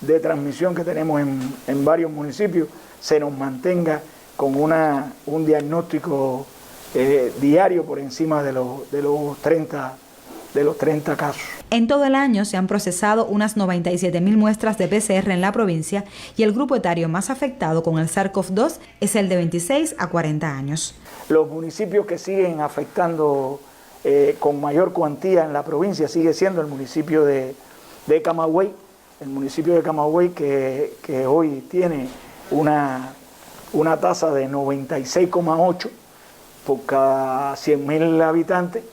de transmisión que tenemos en varios municipios, se nos mantenga con un diagnóstico diario por encima de los 30 los 30 casos. En todo el año se han procesado unas 97.000 muestras de PCR en la provincia y el grupo etario más afectado con el SARS-CoV-2 es el de 26 a 40 años. Los municipios que siguen afectando con mayor cuantía en la provincia sigue siendo el municipio de Camagüey, el municipio de Camagüey que hoy tiene una tasa de 96,8 por cada 100.000 habitantes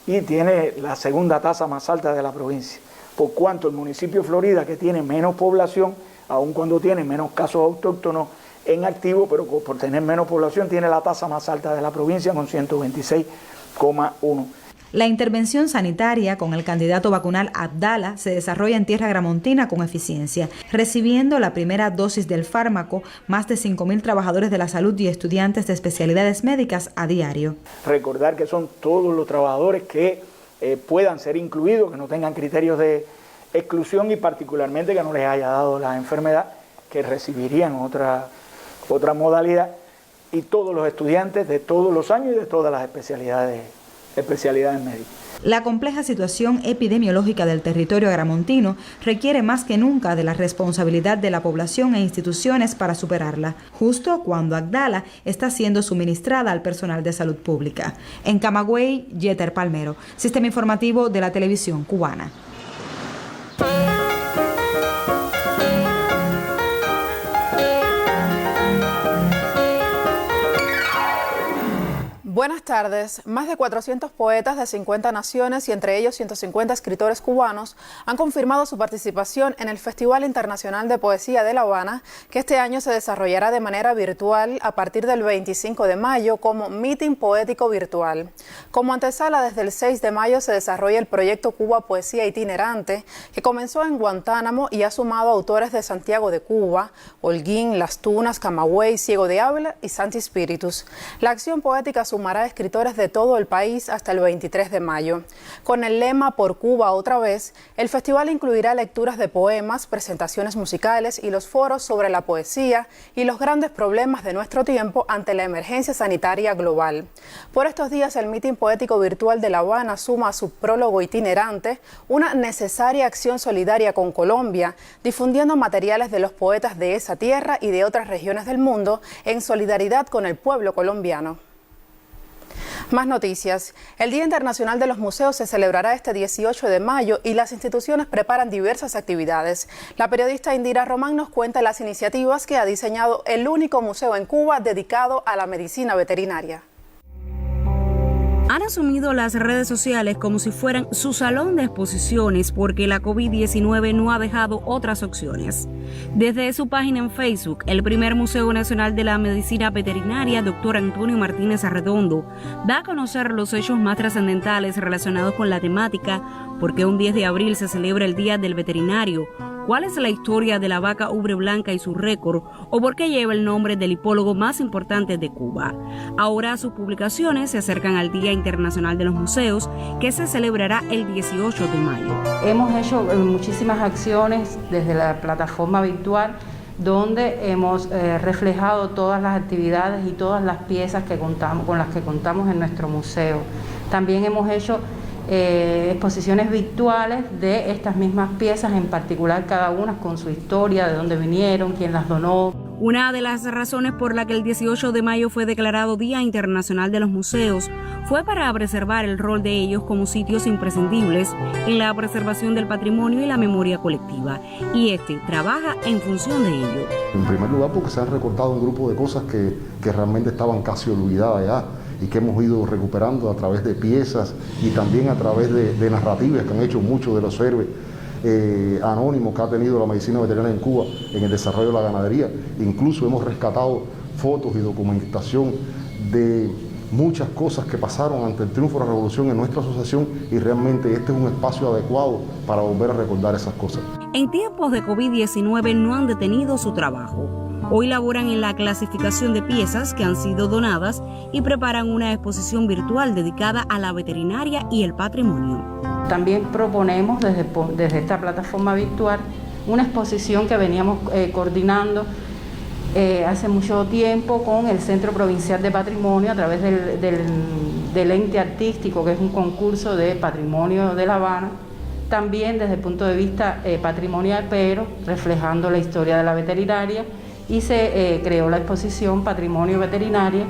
y tiene la segunda tasa más alta de la provincia. Por cuanto el municipio de Florida, que tiene menos población, aun cuando tiene menos casos autóctonos en activo, pero por tener menos población tiene la tasa más alta de la provincia con 126,1. La intervención sanitaria con el candidato vacunal Abdala se desarrolla en tierra gramontina con eficiencia, recibiendo la primera dosis del fármaco más de 5.000 trabajadores de la salud y estudiantes de especialidades médicas a diario. Recordar que son todos los trabajadores que puedan ser incluidos, que no tengan criterios de exclusión y particularmente que no les haya dado la enfermedad, que recibirían otra modalidad, y todos los estudiantes de todos los años y de todas las especialidades médicas. La compleja situación epidemiológica del territorio agramontino requiere más que nunca de la responsabilidad de la población e instituciones para superarla, justo cuando Abdala está siendo suministrada al personal de salud pública. En Camagüey, Yeter Palmero, Sistema Informativo de la Televisión Cubana. Buenas tardes. Más de 400 poetas de 50 naciones y entre ellos 150 escritores cubanos han confirmado su participación en el Festival Internacional de Poesía de La Habana, que este año se desarrollará de manera virtual a partir del 25 de mayo como Meeting Poético Virtual. Como antesala, desde el 6 de mayo se desarrolla el proyecto Cuba Poesía Itinerante, que comenzó en Guantánamo y ha sumado autores de Santiago de Cuba, Holguín, Las Tunas, Camagüey, Ciego de Ávila y Santi Spíritus. La acción poética sumará a escritores de todo el país hasta el 23 de mayo. Con el lema Por Cuba otra vez, el festival incluirá lecturas de poemas, presentaciones musicales y los foros sobre la poesía y los grandes problemas de nuestro tiempo ante la emergencia sanitaria global. Por estos días, el Meeting Poético Virtual de La Habana suma a su prólogo itinerante una necesaria acción solidaria con Colombia, difundiendo materiales de los poetas de esa tierra y de otras regiones del mundo en solidaridad con el pueblo colombiano. Más noticias. El Día Internacional de los Museos se celebrará este 18 de mayo y las instituciones preparan diversas actividades. La periodista Indira Román nos cuenta las iniciativas que ha diseñado el único museo en Cuba dedicado a la medicina veterinaria. Han asumido las redes sociales como si fueran su salón de exposiciones porque la COVID-19 no ha dejado otras opciones. Desde su página en Facebook, el primer Museo Nacional de la Medicina Veterinaria, Dr. Antonio Martínez Arredondo, da a conocer los hechos más trascendentales relacionados con la temática, por qué un 10 de abril se celebra el Día del Veterinario, cuál es la historia de la vaca ubre blanca y su récord, o por qué lleva el nombre del hipólogo más importante de Cuba. Ahora sus publicaciones se acercan al Día Internacional de los Museos, que se celebrará el 18 de mayo. Hemos hecho muchísimas acciones desde la plataforma virtual, donde hemos reflejado todas las actividades y todas las piezas con las que contamos en nuestro museo. También hemos hecho exposiciones virtuales de estas mismas piezas, en particular cada una con su historia, de dónde vinieron, quién las donó. Una de las razones por la que el 18 de mayo fue declarado Día Internacional de los Museos fue para preservar el rol de ellos como sitios imprescindibles en la preservación del patrimonio y la memoria colectiva, y trabaja en función de ello. En primer lugar, porque se han recortado un grupo de cosas que realmente estaban casi olvidadas ya, y que hemos ido recuperando a través de piezas y también a través de narrativas que han hecho muchos de los héroes anónimos que ha tenido la medicina veterinaria en Cuba en el desarrollo de la ganadería. Incluso hemos rescatado fotos y documentación de muchas cosas que pasaron ante el triunfo de la revolución en nuestra asociación, y realmente este es un espacio adecuado para volver a recordar esas cosas. En tiempos de COVID-19 no han detenido su trabajo. Hoy laboran en la clasificación de piezas que han sido donadas y preparan una exposición virtual dedicada a la veterinaria y el patrimonio. También proponemos desde esta plataforma virtual una exposición que veníamos coordinando hace mucho tiempo con el Centro Provincial de Patrimonio a través del ente artístico, que es un concurso de patrimonio de La Habana, también desde el punto de vista patrimonial, pero reflejando la historia de la veterinaria, y se creó la exposición Patrimonio Veterinaria,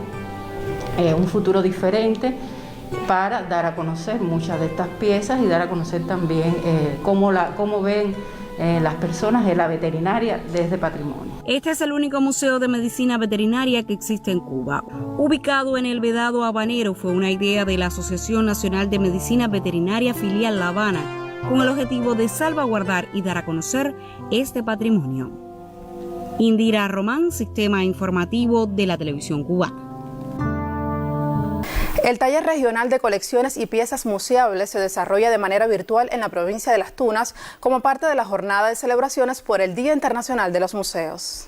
un futuro diferente, para dar a conocer muchas de estas piezas y dar a conocer también cómo ven las personas de la veterinaria desde patrimonio. Este es el único museo de medicina veterinaria que existe en Cuba. Ubicado en el Vedado Habanero, fue una idea de la Asociación Nacional de Medicina Veterinaria Filial La Habana, con el objetivo de salvaguardar y dar a conocer este patrimonio. Indira Román, Sistema Informativo de la Televisión Cubana. El taller regional de colecciones y piezas museables se desarrolla de manera virtual en la provincia de Las Tunas como parte de la jornada de celebraciones por el Día Internacional de los Museos.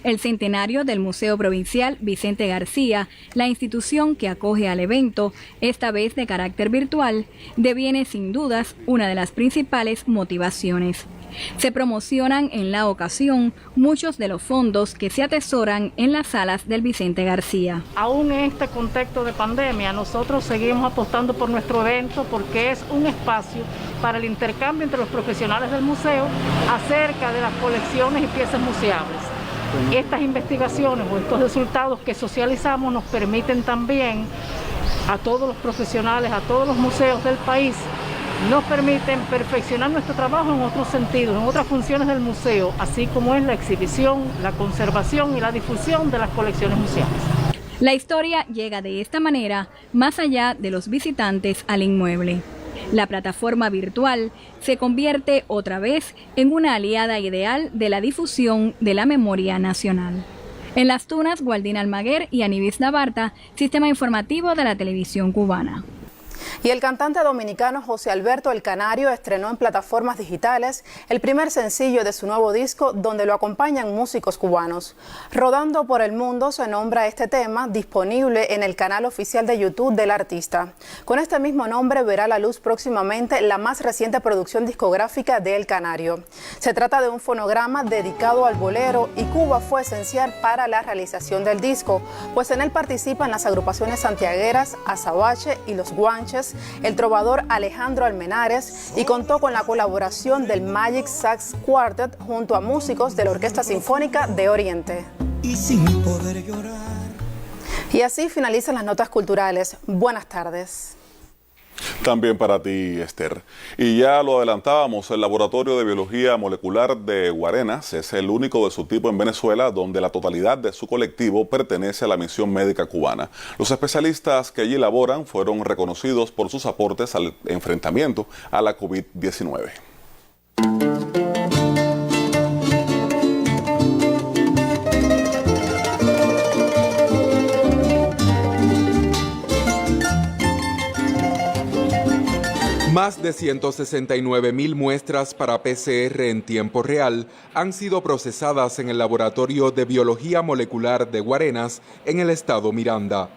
El centenario del Museo Provincial Vicente García, la institución que acoge al evento, esta vez de carácter virtual, deviene sin dudas una de las principales motivaciones. Se promocionan en la ocasión muchos de los fondos que se atesoran en las salas del Vicente García. Aún en este contexto de pandemia, nosotros seguimos apostando por nuestro evento porque es un espacio para el intercambio entre los profesionales del museo acerca de las colecciones y piezas museables. Estas investigaciones o estos resultados que socializamos nos permiten también a todos los profesionales, a todos los museos del país, nos permiten perfeccionar nuestro trabajo en otros sentidos, en otras funciones del museo, así como es la exhibición, la conservación y la difusión de las colecciones museales. La historia llega de esta manera más allá de los visitantes al inmueble. La plataforma virtual se convierte otra vez en una aliada ideal de la difusión de la memoria nacional. En Las Tunas, Gualdina Almaguer y Anibis Navarta, Sistema Informativo de la Televisión Cubana. Y el cantante dominicano José Alberto El Canario estrenó en plataformas digitales el primer sencillo de su nuevo disco, donde lo acompañan músicos cubanos. Rodando por el mundo se nombra este tema, disponible en el canal oficial de YouTube del artista. Con este mismo nombre verá la luz próximamente la más reciente producción discográfica de El Canario. Se trata de un fonograma dedicado al bolero y Cuba fue esencial para la realización del disco, pues en él participan las agrupaciones santiagueras Azabache y Los Guanches, el trovador Alejandro Almenares, y contó con la colaboración del Magic Sax Quartet junto a músicos de la Orquesta Sinfónica de Oriente. Y sin poder llorar. Y así finalizan las notas culturales. Buenas tardes. También para ti, Esther. Y ya lo adelantábamos, el Laboratorio de Biología Molecular de Guarenas es el único de su tipo en Venezuela donde la totalidad de su colectivo pertenece a la misión médica cubana. Los especialistas que allí laboran fueron reconocidos por sus aportes al enfrentamiento a la COVID-19. Más de 169.000 muestras para PCR en tiempo real han sido procesadas en el Laboratorio de Biología Molecular de Guarenas, en el estado Miranda.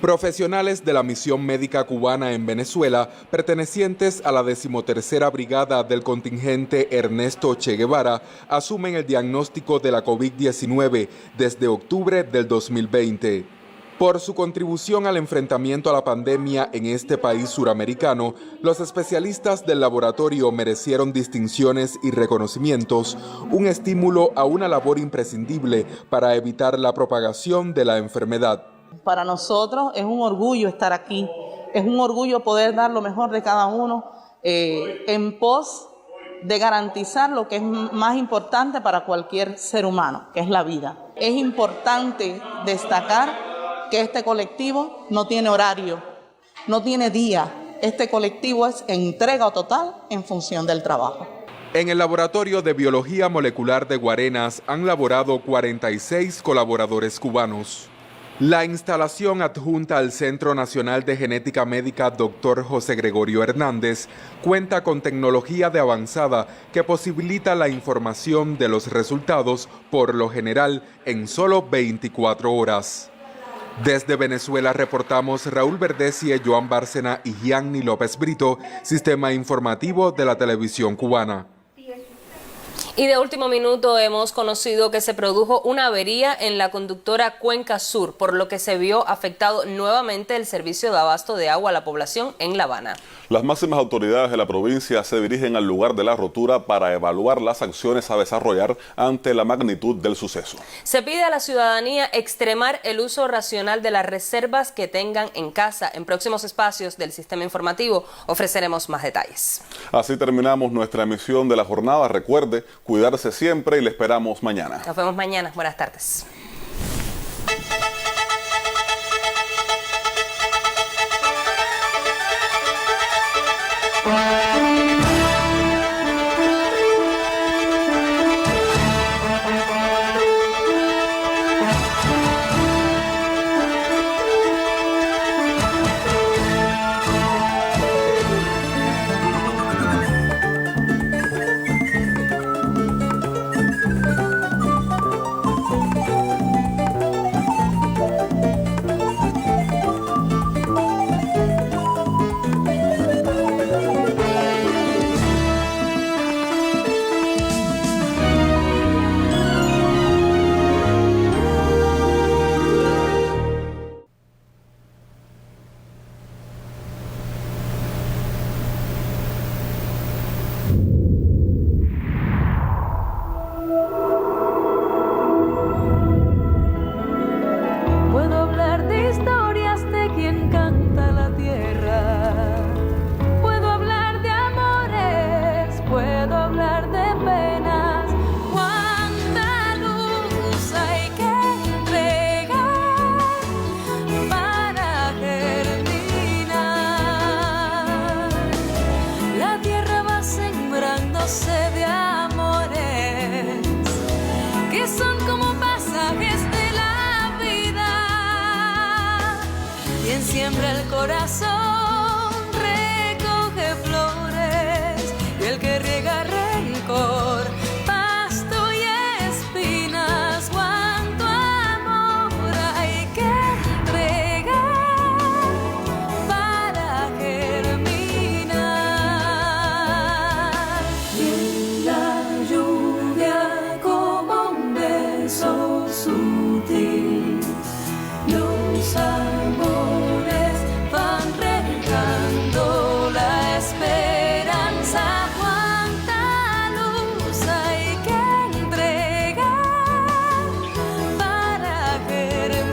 Profesionales de la Misión Médica Cubana en Venezuela, pertenecientes a la 13ª Brigada del contingente Ernesto Che Guevara, asumen el diagnóstico de la COVID-19 desde octubre del 2020. Por su contribución al enfrentamiento a la pandemia en este país suramericano, los especialistas del laboratorio merecieron distinciones y reconocimientos, un estímulo a una labor imprescindible para evitar la propagación de la enfermedad. Para nosotros es un orgullo estar aquí, es un orgullo poder dar lo mejor de cada uno en pos de garantizar lo que es más importante para cualquier ser humano, que es la vida. Es importante destacar que este colectivo no tiene horario, no tiene día. Este colectivo es entrega total en función del trabajo. En el Laboratorio de Biología Molecular de Guarenas han laborado 46 colaboradores cubanos. La instalación adjunta al Centro Nacional de Genética Médica Dr. José Gregorio Hernández cuenta con tecnología de avanzada que posibilita la información de los resultados, por lo general, en solo 24 horas. Desde Venezuela reportamos Raúl Verdesie, Joan Bárcena y Gianni López Brito, Sistema Informativo de la Televisión Cubana. Y de último minuto hemos conocido que se produjo una avería en la conductora Cuenca Sur, por lo que se vio afectado nuevamente el servicio de abasto de agua a la población en La Habana. Las máximas autoridades de la provincia se dirigen al lugar de la rotura para evaluar las acciones a desarrollar ante la magnitud del suceso. Se pide a la ciudadanía extremar el uso racional de las reservas que tengan en casa. En próximos espacios del sistema informativo ofreceremos más detalles. Así terminamos nuestra emisión de la jornada. Recuerde cuidarse siempre y le esperamos mañana. Nos vemos mañana. Buenas tardes. Siembra el corazón, recoge flores, y el que riega rencor, pasto y espinas, cuánto amor hay que entregar para germinar. Y la lluvia como un beso sutil, los amores van regando la esperanza. Cuánta luz hay que entregar para germinar.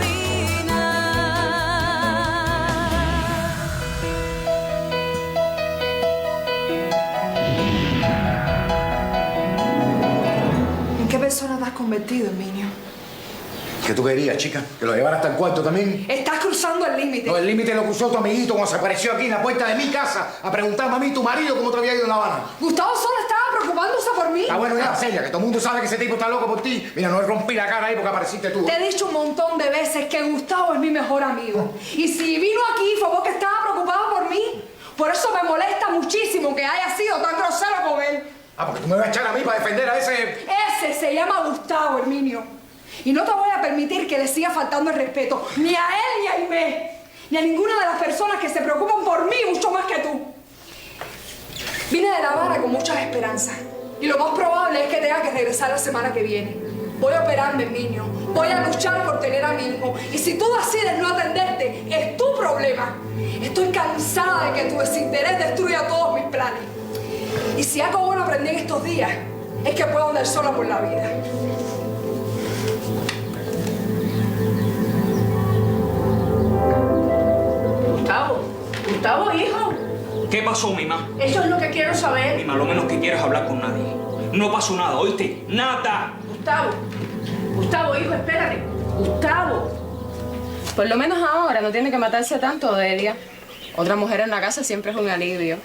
¿En qué persona te has convertido, Herminio? ¿Qué tú querías, chica? ¿Que lo llevara hasta el cuarto también? Estás cruzando el límite. No, el límite lo cruzó tu amiguito cuando se apareció aquí en la puerta de mi casa a preguntarme a mí, tu marido, cómo te había ido en La Habana. Gustavo solo estaba preocupándose por mí. Ah, bueno, ya, Celia, que todo el mundo sabe que ese tipo está loco por ti. Mira, no le rompí la cara ahí porque apareciste tú. Te he dicho un montón de veces que Gustavo es mi mejor amigo. Y si vino aquí fue porque estaba preocupado por mí. Por eso me molesta muchísimo que haya sido tan grosero con él. Ah, porque tú me vas a echar a mí para defender a ese... Ese se llama Gustavo, Herminio. Y no te voy a permitir que le siga faltando el respeto, ni a él ni a Aimé, ni a ninguna de las personas que se preocupan por mí mucho más que tú. Vine de La Habana con muchas esperanzas y lo más probable es que tenga que regresar la semana que viene. Voy a operarme, Herminio, voy a luchar por tener a mi hijo y si tú decides no atenderte, es tu problema. Estoy cansada de que tu desinterés destruya todos mis planes. Y si algo bueno aprendí en estos días, es que puedo andar sola por la vida. Gustavo, hijo. ¿Qué pasó, Mima? Eso es lo que quiero saber. Mima, lo menos que quiero es hablar con nadie. No pasó nada, ¿oíste? ¡Nada! Gustavo, hijo, espérate. Gustavo. Por lo menos ahora no tiene que matarse tanto, Delia. Otra mujer en la casa siempre es un alivio.